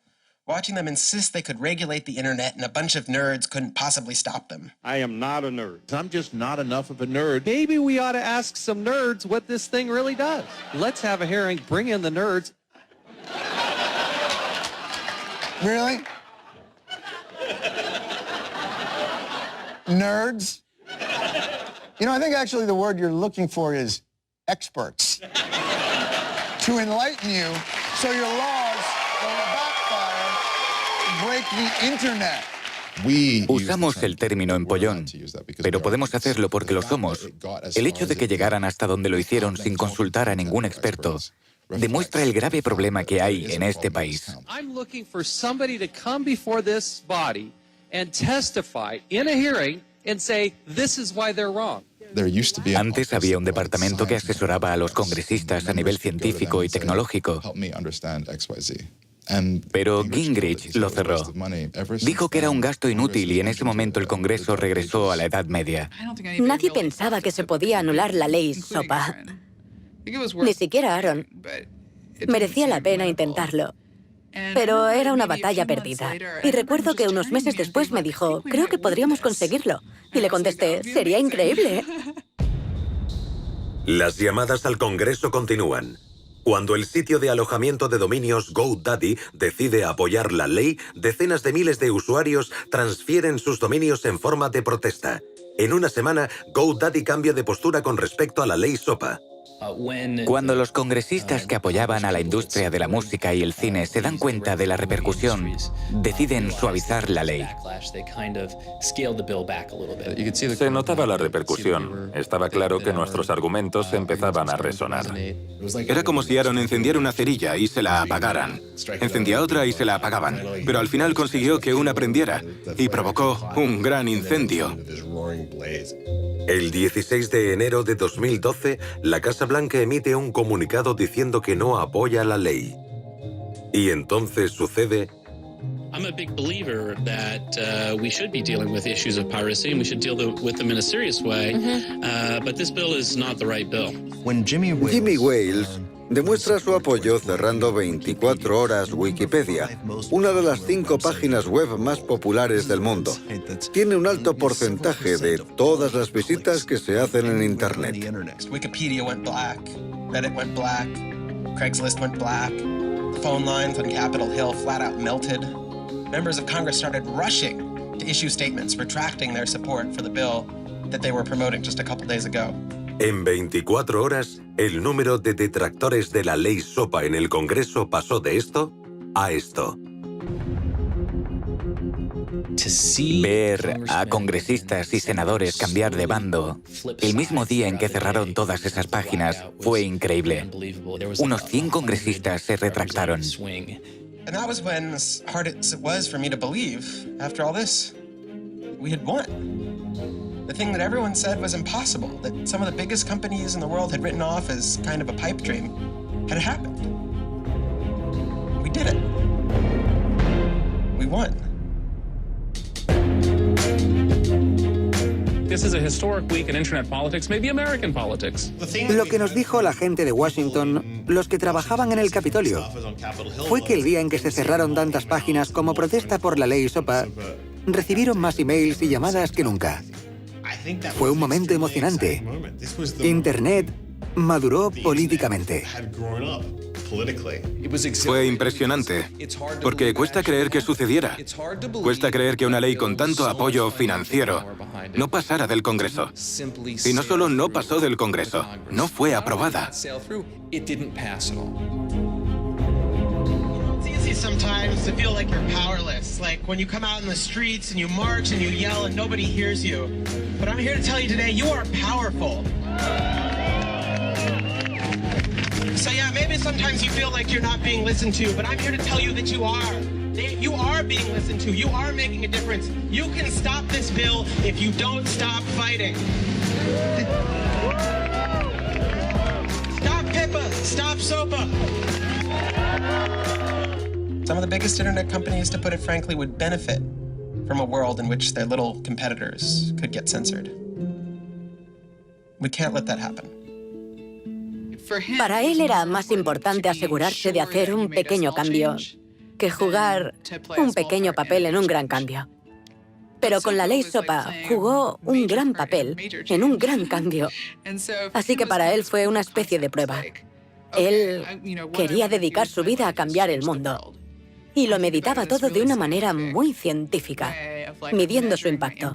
watching them insist they could regulate the internet and a bunch of nerds couldn't possibly stop them. I am not a nerd. I'm just not enough of a nerd. Maybe we ought to ask some nerds what this thing really does. Let's have a hearing, bring in the nerds. Really? Nerds? You know, I think actually the word you're looking for is experts. To enlighten you so your laws don't backfire, break the internet. Usamos el término empollón, pero podemos hacerlo porque lo somos. El hecho de que llegaran hasta donde lo hicieron sin consultar a ningún experto demuestra el grave problema que hay en este país. I'm looking for somebody to come before this body and testify in a hearing and say this is why they're wrong. Antes había un departamento que asesoraba a los congresistas a nivel científico y tecnológico. Pero Gingrich lo cerró. Dijo que era un gasto inútil y en ese momento el Congreso regresó a la Edad Media. Nadie pensaba que se podía anular la ley SOPA. Ni siquiera Aaron. Merecía la pena intentarlo. Pero era una batalla perdida. Y recuerdo que unos meses después me dijo, creo que podríamos conseguirlo. Y le contesté, sería increíble. Las llamadas al Congreso continúan. Cuando el sitio de alojamiento de dominios GoDaddy decide apoyar la ley, decenas de miles de usuarios transfieren sus dominios en forma de protesta. En una semana, GoDaddy cambia de postura con respecto a la ley SOPA. Cuando los congresistas que apoyaban a la industria de la música y el cine se dan cuenta de la repercusión, deciden suavizar la ley. Se notaba la repercusión. Estaba claro que nuestros argumentos empezaban a resonar. Era como si Aaron encendiera una cerilla y se la apagaran. Encendía otra y se la apagaban. Pero al final consiguió que una prendiera y provocó un gran incendio. El 16 de enero de 2012, la Casa Blanca emite un comunicado diciendo que no apoya la ley. Y entonces sucede... I'm a big believer that we should be dealing with issues of piracy and we should deal with them in a serious way, but this bill is not the right bill. Jimmy Wales demuestra su apoyo cerrando 24 horas Wikipedia, una de las 5 páginas web más populares del mundo. Tiene un alto porcentaje de todas las visitas que se hacen en Internet. Wikipedia went black, Reddit went black, Craigslist went black, phone lines on Capitol Hill flat out melted. Members of Congress started rushing to issue statements retracting their support for the bill that they were promoting just a couple days ago. En 24 horas, el número de detractores de la ley SOPA en el Congreso pasó de esto a esto. Ver a congresistas y senadores cambiar de bando el mismo día en que cerraron todas esas páginas fue increíble. Unos 100 congresistas se retractaron. And that was when, as hard as it was for me to believe, after all this, we had won. The thing that everyone said was impossible, that some of the biggest companies in the world had written off as kind of a pipe dream, had happened. We did it. We won. This is a historic week in internet politics, maybe American politics. Lo que nos dijo la gente de Washington, los que trabajaban en el Capitolio, fue que el día en que se cerraron tantas páginas como protesta por la ley SOPA, recibieron más emails y llamadas que nunca. Fue un momento emocionante. Internet maduró políticamente. Fue impresionante, porque cuesta creer que sucediera. Cuesta creer que una ley con tanto apoyo financiero no pasara del Congreso. Y no solo no pasó del Congreso, no fue aprobada. Sometimes to feel like you're powerless, like when you come out in the streets and you march and you yell and nobody hears you. But I'm here to tell you today, you are powerful. So yeah, maybe sometimes you feel like you're not being listened to, but I'm here to tell you that you are. You are being listened to. You are making a difference. You can stop this bill if you don't stop fighting. Stop PIPA. Stop SOPA. Some of the biggest internet companies, to put it frankly, would benefit from a world in which their little competitors could get censored. We can't let that happen. Para él era más importante asegurarse de hacer un pequeño cambio que jugar un pequeño papel en un gran cambio. Pero con la ley SOPA jugó un gran papel en un gran cambio. Así que para él fue una especie de prueba. Él quería dedicar su vida a cambiar el mundo. Y lo meditaba todo de una manera muy científica, midiendo su impacto.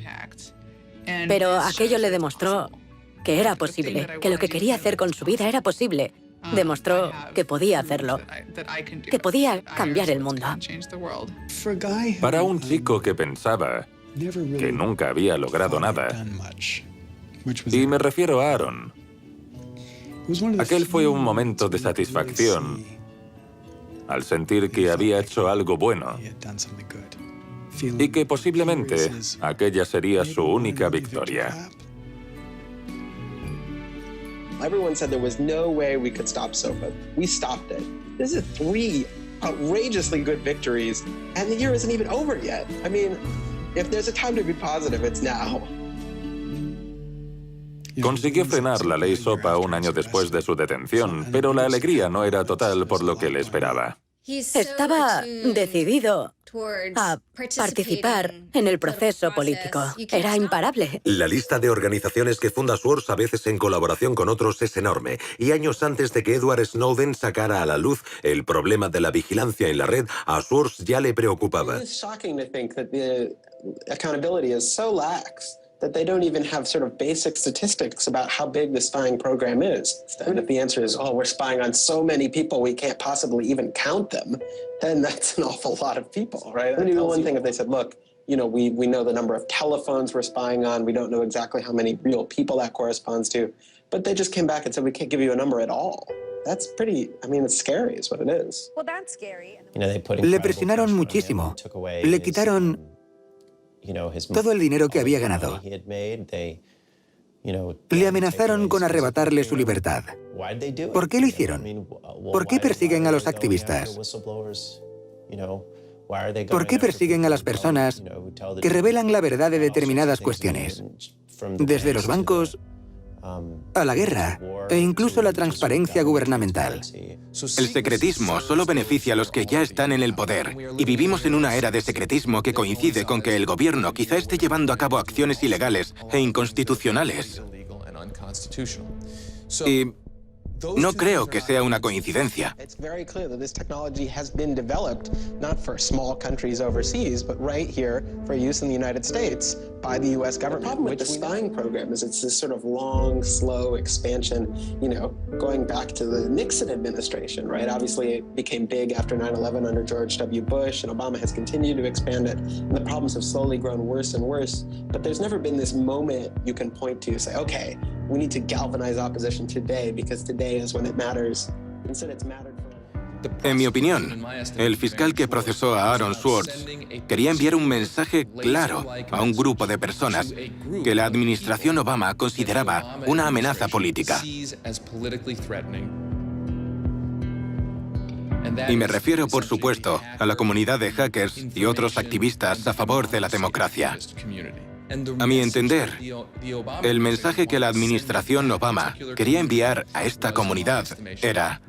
Pero aquello le demostró que era posible, que lo que quería hacer con su vida era posible. Demostró que podía hacerlo, que podía cambiar el mundo. Para un chico que pensaba que nunca había logrado nada, y me refiero a Aaron, aquel fue un momento de satisfacción al sentir que había hecho algo bueno y que posiblemente aquella sería su única victoria. Everyone said there was no way we could stop SOPA. We stopped it. This is 3 outrageously good victories, and the year isn't even over yet. I mean, if there's a time to be positive, it's now. Consiguió frenar la ley SOPA un año después de su detención, pero la alegría no era total por lo que le esperaba. Estaba decidido a participar en el proceso político. Era imparable. La lista de organizaciones que funda Source, a veces en colaboración con otros, es enorme. Y años antes de que Edward Snowden sacara a la luz el problema de la vigilancia en la red, a Source ya le preocupaba. It's shocking to think that the accountability is so lax that they don't even have sort of basic statistics about how big the spying program is. And if the answer is, oh, we're spying on so many people we can't possibly even count them, then that's an awful lot of people, right? It would be one thing if they said, look, you know, we know the number of telephones we're spying on, we don't know exactly how many real people that corresponds to, but they just came back and said, we can't give you a number at all. That's pretty, I mean, it's scary is what it is. Well, that's scary. Le presionaron muchísimo. Le quitaron todo el dinero que había ganado. Le amenazaron con arrebatarle su libertad. ¿Por qué lo hicieron? ¿Por qué persiguen a los activistas? ¿Por qué persiguen a las personas que revelan la verdad de determinadas cuestiones? Desde los bancos a la guerra e incluso la transparencia gubernamental. El secretismo solo beneficia a los que ya están en el poder, y vivimos en una era de secretismo que coincide con que el gobierno quizá esté llevando a cabo acciones ilegales e inconstitucionales. Y no creo que sea una coincidencia. It's very clear that this technology has been developed not for small countries overseas, but right here for use in the United States by the U.S. government. The problem with the spying program is it's this sort of long, slow expansion, you know, going back to the Nixon administration, right? Obviously, it became big after 9/11 under George W. Bush, and Obama has continued to expand it, and the problems have slowly grown worse and worse. But there's never been this moment you can point to, say, okay, we need to galvanize opposition today because today is when it matters. Instead, it's mattered for... En mi opinión, el fiscal que procesó a Aaron Swartz quería enviar un mensaje claro a un grupo de personas que la administración Obama consideraba una amenaza política. Y me refiero, por supuesto, a la comunidad de hackers y otros activistas a favor de la democracia. A mi entender, el mensaje que la administración Obama quería enviar a esta comunidad era: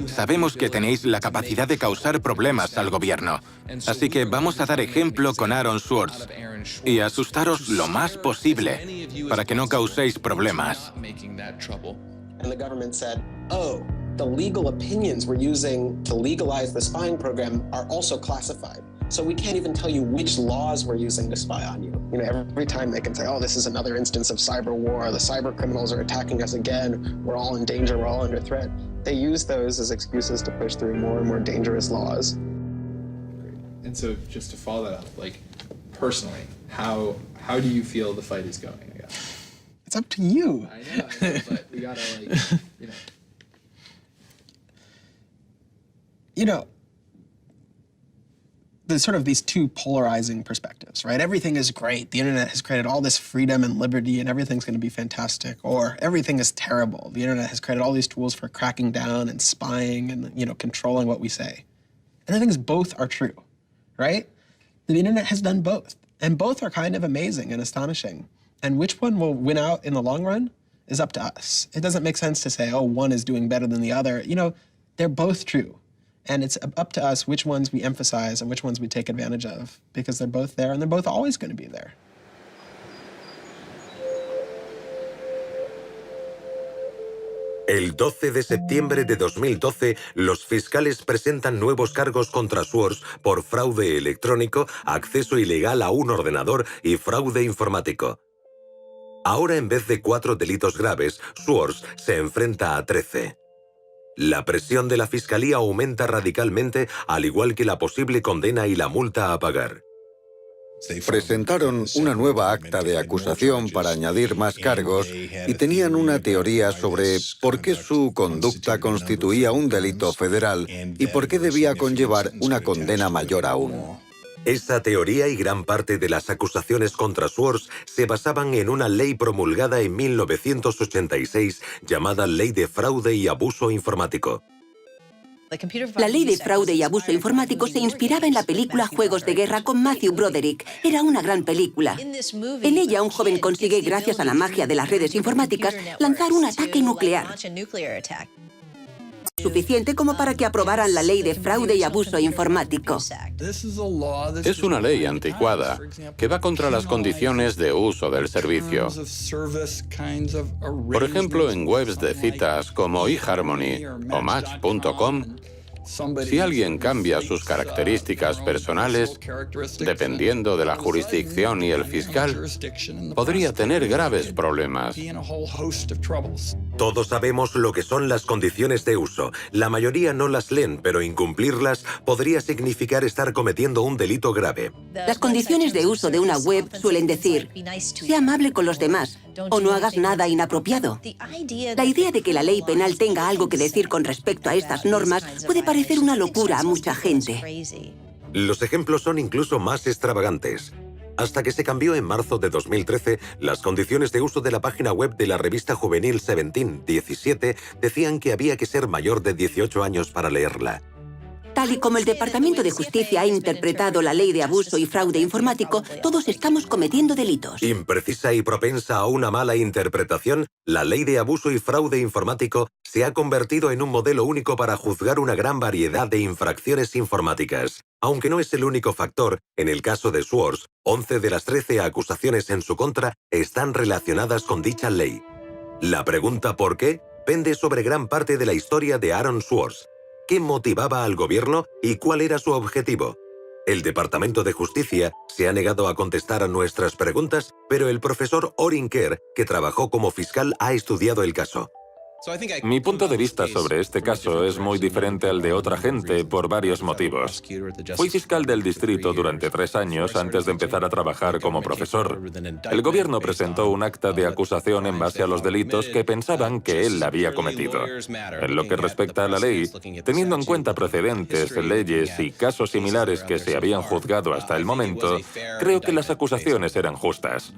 sabemos que tenéis la capacidad de causar problemas al gobierno, así que vamos a dar ejemplo con Aaron Swartz y asustaros lo más posible para que no causéis problemas. And the government said, oh, the legal opinions we're using to legalize the spying program are also classified. So we can't even tell you which laws we're using to spy on you. You know, every time they can say, oh, this is another instance of cyber war, the cyber criminals are attacking us again, we're all in danger, we're all under threat. They use those as excuses to push through more and more dangerous laws. And so just to follow that up, like, personally, how do you feel the fight is going, I guess? It's up to you. I know, but we gotta, like, you know. You know, there's sort of these two polarizing perspectives, right? Everything is great. The internet has created all this freedom and liberty and everything's going to be fantastic. Or everything is terrible. The internet has created all these tools for cracking down and spying and, you know, controlling what we say. And I think both are true, right? The internet has done both. And both are kind of amazing and astonishing. And which one will win out in the long run is up to us. It doesn't make sense to say, oh, one is doing better than the other. You know, they're both true. And it's up to us which ones we emphasize and which ones we take advantage of, because they're both there and they're both always going to be there. El 12 de septiembre de 2012, los fiscales presentan nuevos cargos contra Swords por fraude electrónico, acceso ilegal a un ordenador y fraude informático. Ahora, en vez de 4 delitos graves, Swords se enfrenta a 13. La presión de la fiscalía aumenta radicalmente, al igual que la posible condena y la multa a pagar. Presentaron una nueva acta de acusación para añadir más cargos y tenían una teoría sobre por qué su conducta constituía un delito federal y por qué debía conllevar una condena mayor aún. Esa teoría y gran parte de las acusaciones contra Swords se basaban en una ley promulgada en 1986 llamada Ley de Fraude y Abuso Informático. La ley de fraude y abuso informático se inspiraba en la película Juegos de Guerra con Matthew Broderick. Era una gran película. En ella, un joven consigue, gracias a la magia de las redes informáticas, lanzar un ataque nuclear. Suficiente como para que aprobaran la ley de fraude y abuso informático. Es una ley anticuada que va contra las condiciones de uso del servicio. Por ejemplo, en webs de citas como eHarmony o Match.com, si alguien cambia sus características personales, dependiendo de la jurisdicción y el fiscal, podría tener graves problemas. Todos sabemos lo que son las condiciones de uso. La mayoría no las leen, pero incumplirlas podría significar estar cometiendo un delito grave. Las condiciones de uso de una web suelen decir: sea amable con los demás o no hagas nada inapropiado. La idea de que la ley penal tenga algo que decir con respecto a estas normas puede parecer una locura a mucha gente. Los ejemplos son incluso más extravagantes. Hasta que se cambió en marzo de 2013, las condiciones de uso de la página web de la revista juvenil 17 decían que había que ser mayor de 18 años para leerla. Tal y como el Departamento de Justicia ha interpretado la ley de abuso y fraude informático, todos estamos cometiendo delitos. Imprecisa y propensa a una mala interpretación, la ley de abuso y fraude informático se ha convertido en un modelo único para juzgar una gran variedad de infracciones informáticas. Aunque no es el único factor, en el caso de Swords, 11 de las 13 acusaciones en su contra están relacionadas con dicha ley. La pregunta ¿por qué? Pende sobre gran parte de la historia de Aaron Swords. ¿Qué motivaba al gobierno y cuál era su objetivo? El Departamento de Justicia se ha negado a contestar a nuestras preguntas, pero el profesor Orin Kerr, que trabajó como fiscal, ha estudiado el caso. Mi punto de vista sobre este caso es muy diferente al de otra gente por varios motivos. Fui fiscal del distrito durante 3 años antes de empezar a trabajar como profesor. El gobierno presentó un acta de acusación en base a los delitos que pensaban que él había cometido. En lo que respecta a la ley, teniendo en cuenta precedentes, leyes y casos similares que se habían juzgado hasta el momento, creo que las acusaciones eran justas.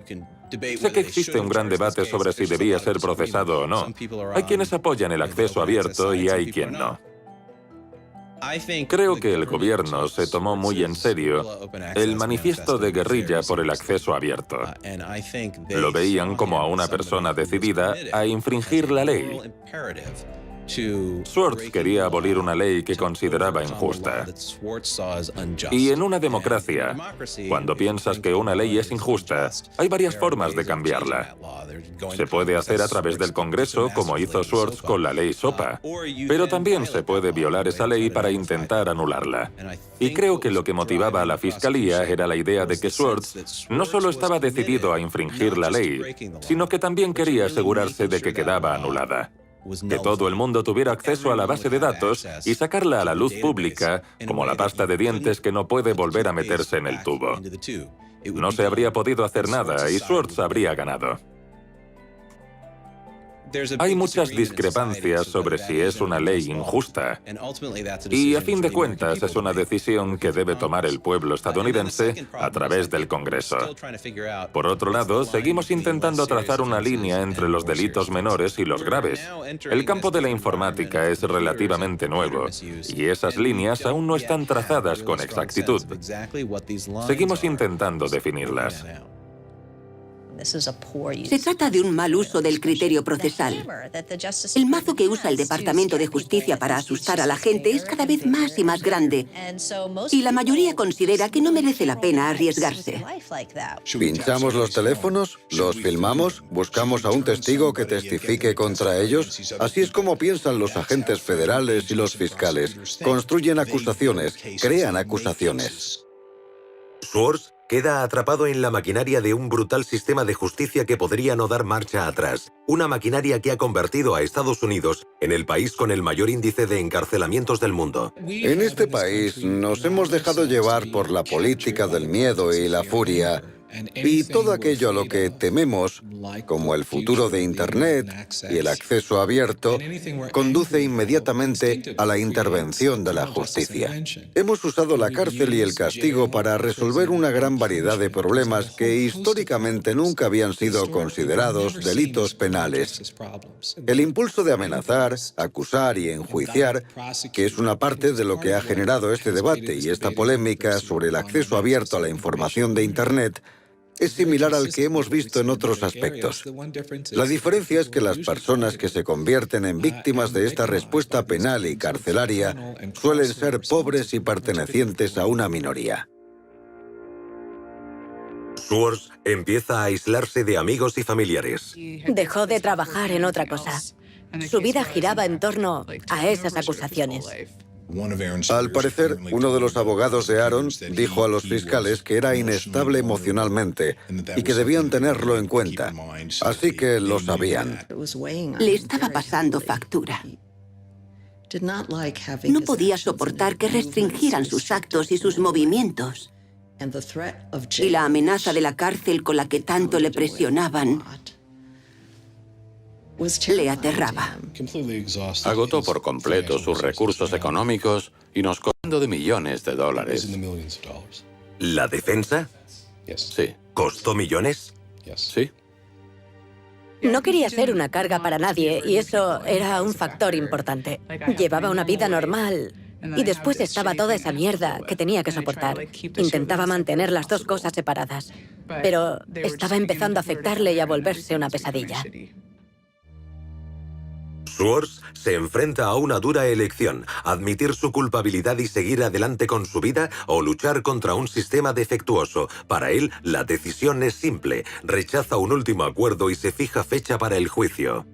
Sé que existe un gran debate sobre si debía ser procesado o no. Hay quienes apoyan el acceso abierto y hay quien no. Creo que el gobierno se tomó muy en serio el manifiesto de guerrilla por el acceso abierto. Lo veían como a una persona decidida a infringir la ley. Swords quería abolir una ley que consideraba injusta. Y en una democracia, cuando piensas que una ley es injusta, hay varias formas de cambiarla. Se puede hacer a través del Congreso, como hizo Swords con la ley SOPA, pero también se puede violar esa ley para intentar anularla. Y creo que lo que motivaba a la Fiscalía era la idea de que Swords no solo estaba decidido a infringir la ley, sino que también quería asegurarse de que quedaba anulada. Que todo el mundo tuviera acceso a la base de datos y sacarla a la luz pública, como la pasta de dientes que no puede volver a meterse en el tubo. No se habría podido hacer nada y Swords habría ganado. Hay muchas discrepancias sobre si es una ley injusta. Y a fin de cuentas es una decisión que debe tomar el pueblo estadounidense a través del Congreso. Por otro lado, seguimos intentando trazar una línea entre los delitos menores y los graves. El campo de la informática es relativamente nuevo y esas líneas aún no están trazadas con exactitud. Seguimos intentando definirlas. Se trata de un mal uso del criterio procesal. El mazo que usa el Departamento de Justicia para asustar a la gente es cada vez más y más grande, y la mayoría considera que no merece la pena arriesgarse. ¿Pinchamos los teléfonos? ¿Los filmamos? ¿Buscamos a un testigo que testifique contra ellos? Así es como piensan los agentes federales y los fiscales. Construyen acusaciones, crean acusaciones. Schwartz queda atrapado en la maquinaria de un brutal sistema de justicia que podría no dar marcha atrás. Una maquinaria que ha convertido a Estados Unidos en el país con el mayor índice de encarcelamientos del mundo. En este país nos hemos dejado llevar por la política del miedo y la furia. Y todo aquello a lo que tememos, como el futuro de Internet y el acceso abierto, conduce inmediatamente a la intervención de la justicia. Hemos usado la cárcel y el castigo para resolver una gran variedad de problemas que históricamente nunca habían sido considerados delitos penales. El impulso de amenazar, acusar y enjuiciar, que es una parte de lo que ha generado este debate y esta polémica sobre el acceso abierto a la información de Internet, es similar al que hemos visto en otros aspectos. La diferencia es que las personas que se convierten en víctimas de esta respuesta penal y carcelaria suelen ser pobres y pertenecientes a una minoría. Schwartz empieza a aislarse de amigos y familiares. Dejó de trabajar en otra cosa. Su vida giraba en torno a esas acusaciones. Al parecer, uno de los abogados de Aaron dijo a los fiscales que era inestable emocionalmente y que debían tenerlo en cuenta. Así que lo sabían. Le estaba pasando factura. No podía soportar que restringieran sus actos y sus movimientos. Y la amenaza de la cárcel con la que tanto le presionaban le aterraba. Agotó por completo sus recursos económicos y nos cobrando de millones de dólares. ¿La defensa? Sí. ¿Costó millones? Sí. No quería ser una carga para nadie y eso era un factor importante. Llevaba una vida normal y después estaba toda esa mierda que tenía que soportar. Intentaba mantener las dos cosas separadas, pero estaba empezando a afectarle y a volverse una pesadilla. Schwartz se enfrenta a una dura elección: admitir su culpabilidad y seguir adelante con su vida o luchar contra un sistema defectuoso. Para él, la decisión es simple: rechaza un último acuerdo y se fija fecha para el juicio.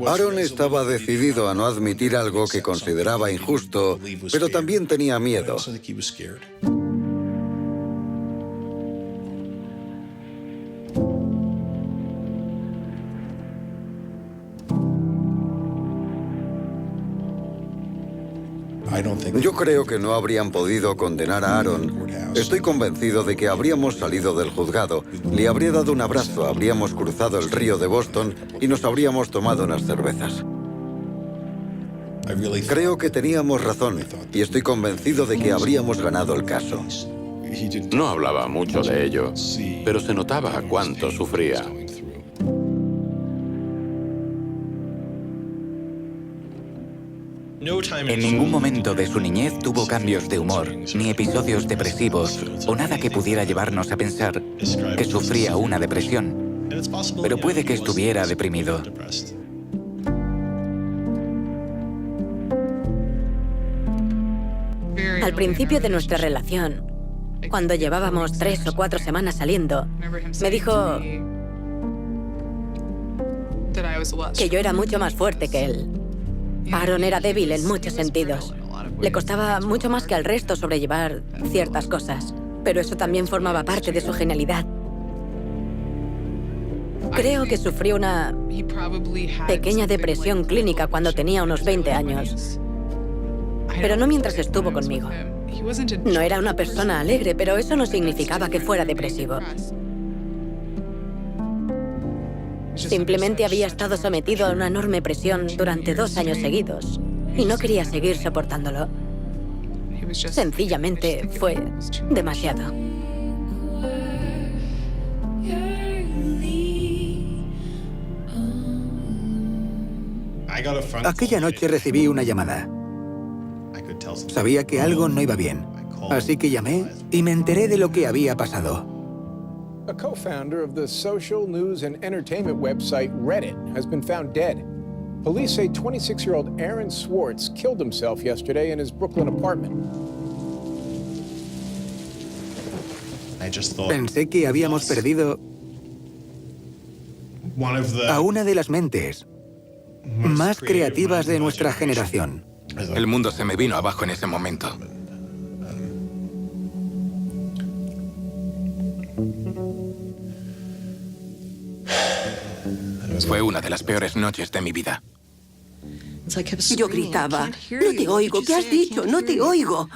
Aaron estaba decidido a no admitir algo que consideraba injusto, pero también tenía miedo. Yo creo que no habrían podido condenar a Aaron. Estoy convencido de que habríamos salido del juzgado, le habría dado un abrazo, habríamos cruzado el río de Boston y nos habríamos tomado unas cervezas. Creo que teníamos razón y estoy convencido de que habríamos ganado el caso. No hablaba mucho de ello, pero se notaba cuánto sufría. En ningún momento de su niñez tuvo cambios de humor, ni episodios depresivos, o nada que pudiera llevarnos a pensar que sufría una depresión. Pero puede que estuviera deprimido. Al principio de nuestra relación, cuando llevábamos 3 o 4 semanas saliendo, me dijo que yo era mucho más fuerte que él. Aaron era débil en muchos sentidos. Le costaba mucho más que al resto sobrellevar ciertas cosas, pero eso también formaba parte de su genialidad. Creo que sufrió una pequeña depresión clínica cuando tenía unos 20 años, pero no mientras estuvo conmigo. No era una persona alegre, pero eso no significaba que fuera depresivo. Simplemente había estado sometido a una enorme presión durante 2 años seguidos y no quería seguir soportándolo. Sencillamente fue demasiado. Aquella noche recibí una llamada. Sabía que algo no iba bien, así que llamé y me enteré de lo que había pasado. A co-founder of the social news and entertainment website Reddit has been found dead. Police say 26-year-old Aaron Swartz killed himself yesterday in his Brooklyn apartment. Pensé que habíamos perdido a una de las mentes más creativas de nuestra generación. El mundo se me vino abajo en ese momento. Fue una de las peores noches de mi vida. Yo gritaba, no te oigo, ¿qué has dicho? No te oigo.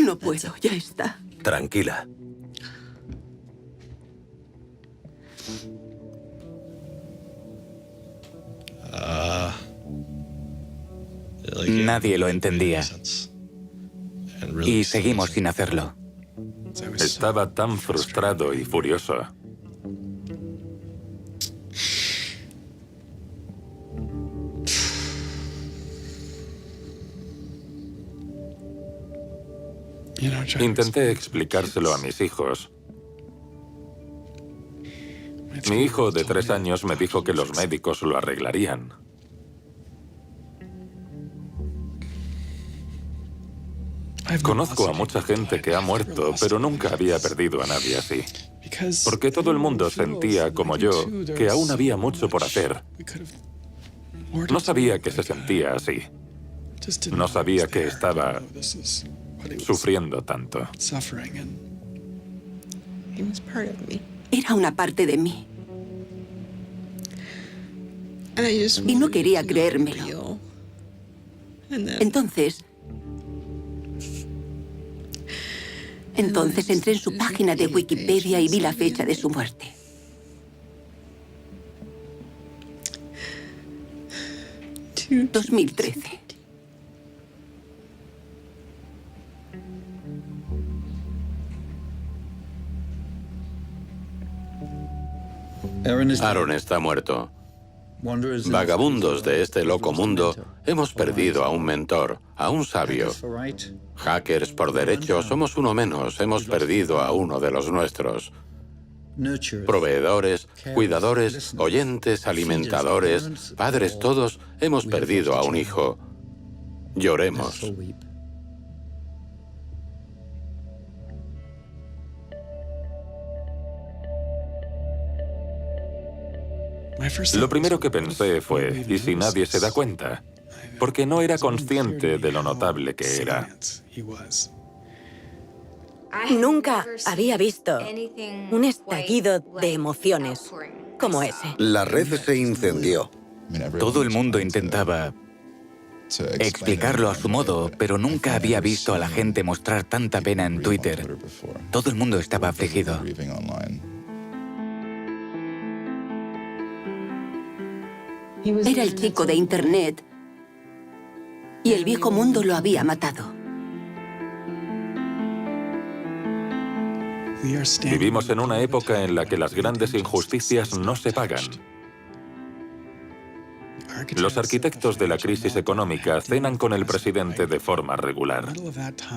No puedo, ya está. Tranquila. Nadie lo entendía. Y seguimos sin hacerlo. Estaba tan frustrado y furioso. Intenté explicárselo a mis hijos. Mi hijo de 3 años me dijo que los médicos lo arreglarían. Conozco a mucha gente que ha muerto, pero nunca había perdido a nadie así. Porque todo el mundo sentía, como yo, que aún había mucho por hacer. No sabía que se sentía así. No sabía que estaba sufriendo tanto. Era una parte de mí. Y no quería creérmelo. Entonces entré en su página de Wikipedia y vi la fecha de su muerte. ...2013. Aaron está muerto. Vagabundos de este loco mundo, hemos perdido a un mentor, a un sabio. Hackers por derecho, somos uno menos, hemos perdido a uno de los nuestros. Proveedores, cuidadores, oyentes, alimentadores, padres, todos, hemos perdido a un hijo. Lloremos. Lo primero que pensé fue, ¿y si nadie se da cuenta? Porque no era consciente de lo notable que era. Nunca había visto un estallido de emociones como ese. La red se incendió. Todo el mundo intentaba explicarlo a su modo, pero nunca había visto a la gente mostrar tanta pena en Twitter. Todo el mundo estaba afligido. Era el chico de Internet y el viejo mundo lo había matado. Vivimos en una época en la que las grandes injusticias no se pagan. Los arquitectos de la crisis económica cenan con el presidente de forma regular.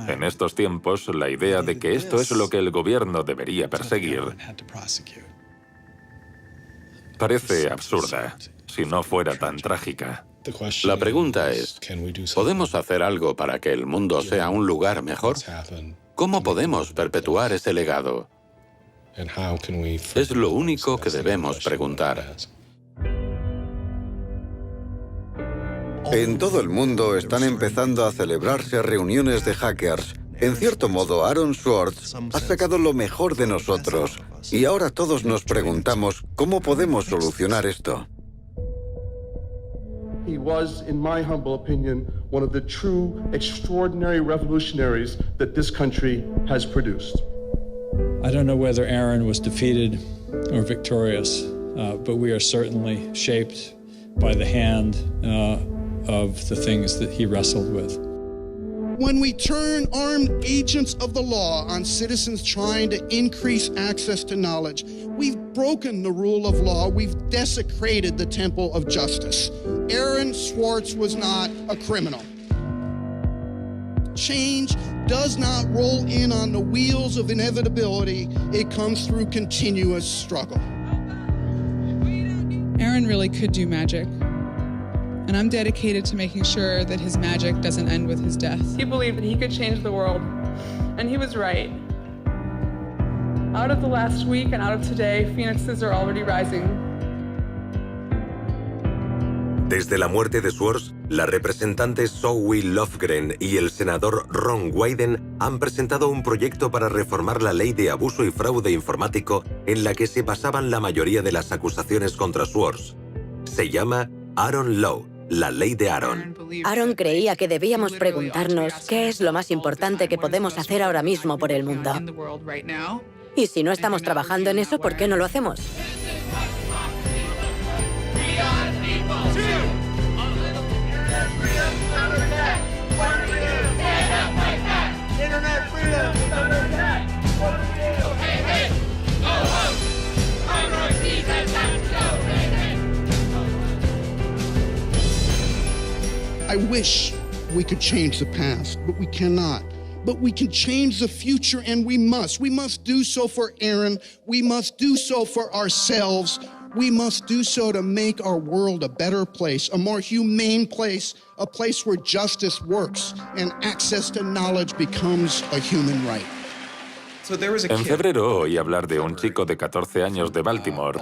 En estos tiempos, la idea de que esto es lo que el gobierno debería perseguir parece absurda, si no fuera tan trágica. La pregunta es, ¿podemos hacer algo para que el mundo sea un lugar mejor? ¿Cómo podemos perpetuar ese legado? Es lo único que debemos preguntar. En todo el mundo están empezando a celebrarse reuniones de hackers. En cierto modo, Aaron Swartz ha sacado lo mejor de nosotros. Y ahora todos nos preguntamos, ¿cómo podemos solucionar esto? He was, in my humble opinion, one of the true extraordinary revolutionaries that this country has produced. I don't know whether Aaron was defeated or victorious, but we are certainly shaped by the hand of the things that he wrestled with. When we turn armed agents of the law on citizens trying to increase access to knowledge, we've broken the rule of law, we've desecrated the temple of justice. Aaron Swartz was not a criminal. Change does not roll in on the wheels of inevitability. It comes through continuous struggle. Aaron really could do magic. And I'm dedicated to making sure that his magic doesn't end with his death. He believed that he could change the world, and he was right. Out of the last week and out of today, phoenixes are already rising. Desde la muerte de Swords, la representante Zoe Lofgren y el senador Ron Wyden han presentado un proyecto para reformar la ley de abuso y fraude informático en la que se basaban la mayoría de las acusaciones contra Swords. Se llama Aaron Law, la ley de Aaron. Aaron creía que debíamos preguntarnos qué es lo más importante que podemos hacer ahora mismo por el mundo. Y si no estamos trabajando en eso, ¿por qué no lo hacemos? I wish we could change the past, but we cannot. But we can change the future, and we must. We must do so for Aaron. We must do so for ourselves. We must do so to make our world a better place, a more humane place, a place where justice works and access to knowledge becomes a human right. En febrero oí hablar de un chico de 14 años de Baltimore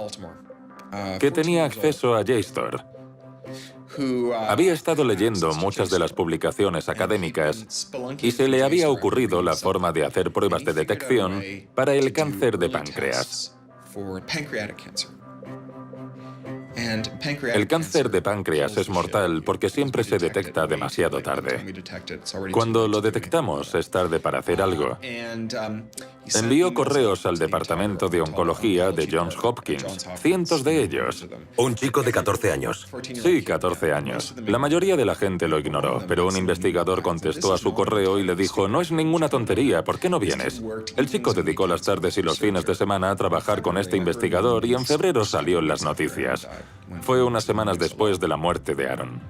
que tenía acceso a JSTOR. Había estado leyendo muchas de las publicaciones académicas y se le había ocurrido la forma de hacer pruebas de detección para el cáncer de páncreas. El cáncer de páncreas es mortal porque siempre se detecta demasiado tarde. Cuando lo detectamos es tarde para hacer algo. Envió correos al Departamento de Oncología de Johns Hopkins, cientos de ellos. Un chico de 14 años. Sí, 14 años. La mayoría de la gente lo ignoró, pero un investigador contestó a su correo y le dijo, no es ninguna tontería, ¿por qué no vienes? El chico dedicó las tardes y los fines de semana a trabajar con este investigador y en febrero salió en las noticias. Fue unas semanas después de la muerte de Aaron.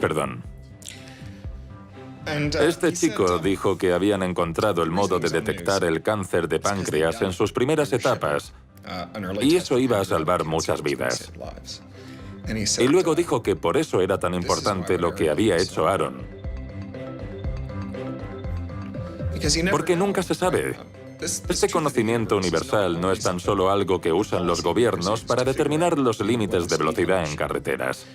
Perdón. Este chico dijo que habían encontrado el modo de detectar el cáncer de páncreas en sus primeras etapas y eso iba a salvar muchas vidas. Y luego dijo que por eso era tan importante lo que había hecho Aaron. Porque nunca se sabe. Este conocimiento universal no es tan solo algo que usan los gobiernos para determinar los límites de velocidad en carreteras.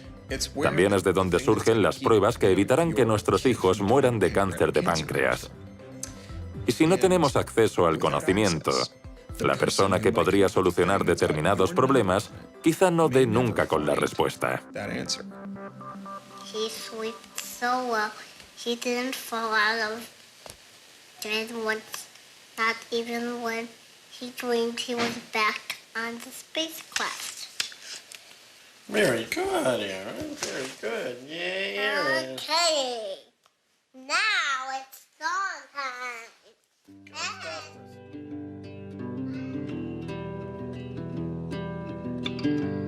También es de donde surgen las pruebas que evitarán que nuestros hijos mueran de cáncer de páncreas. Y si no tenemos acceso al conocimiento, la persona que podría solucionar determinados problemas quizá no dé nunca con la respuesta. He slept so well, he didn't fall out of bed once, not even when he dreamed he was back on the spacecraft. Very good, Aaron. Very good. Yay, Aaron. Okay, now it's song time. Hey.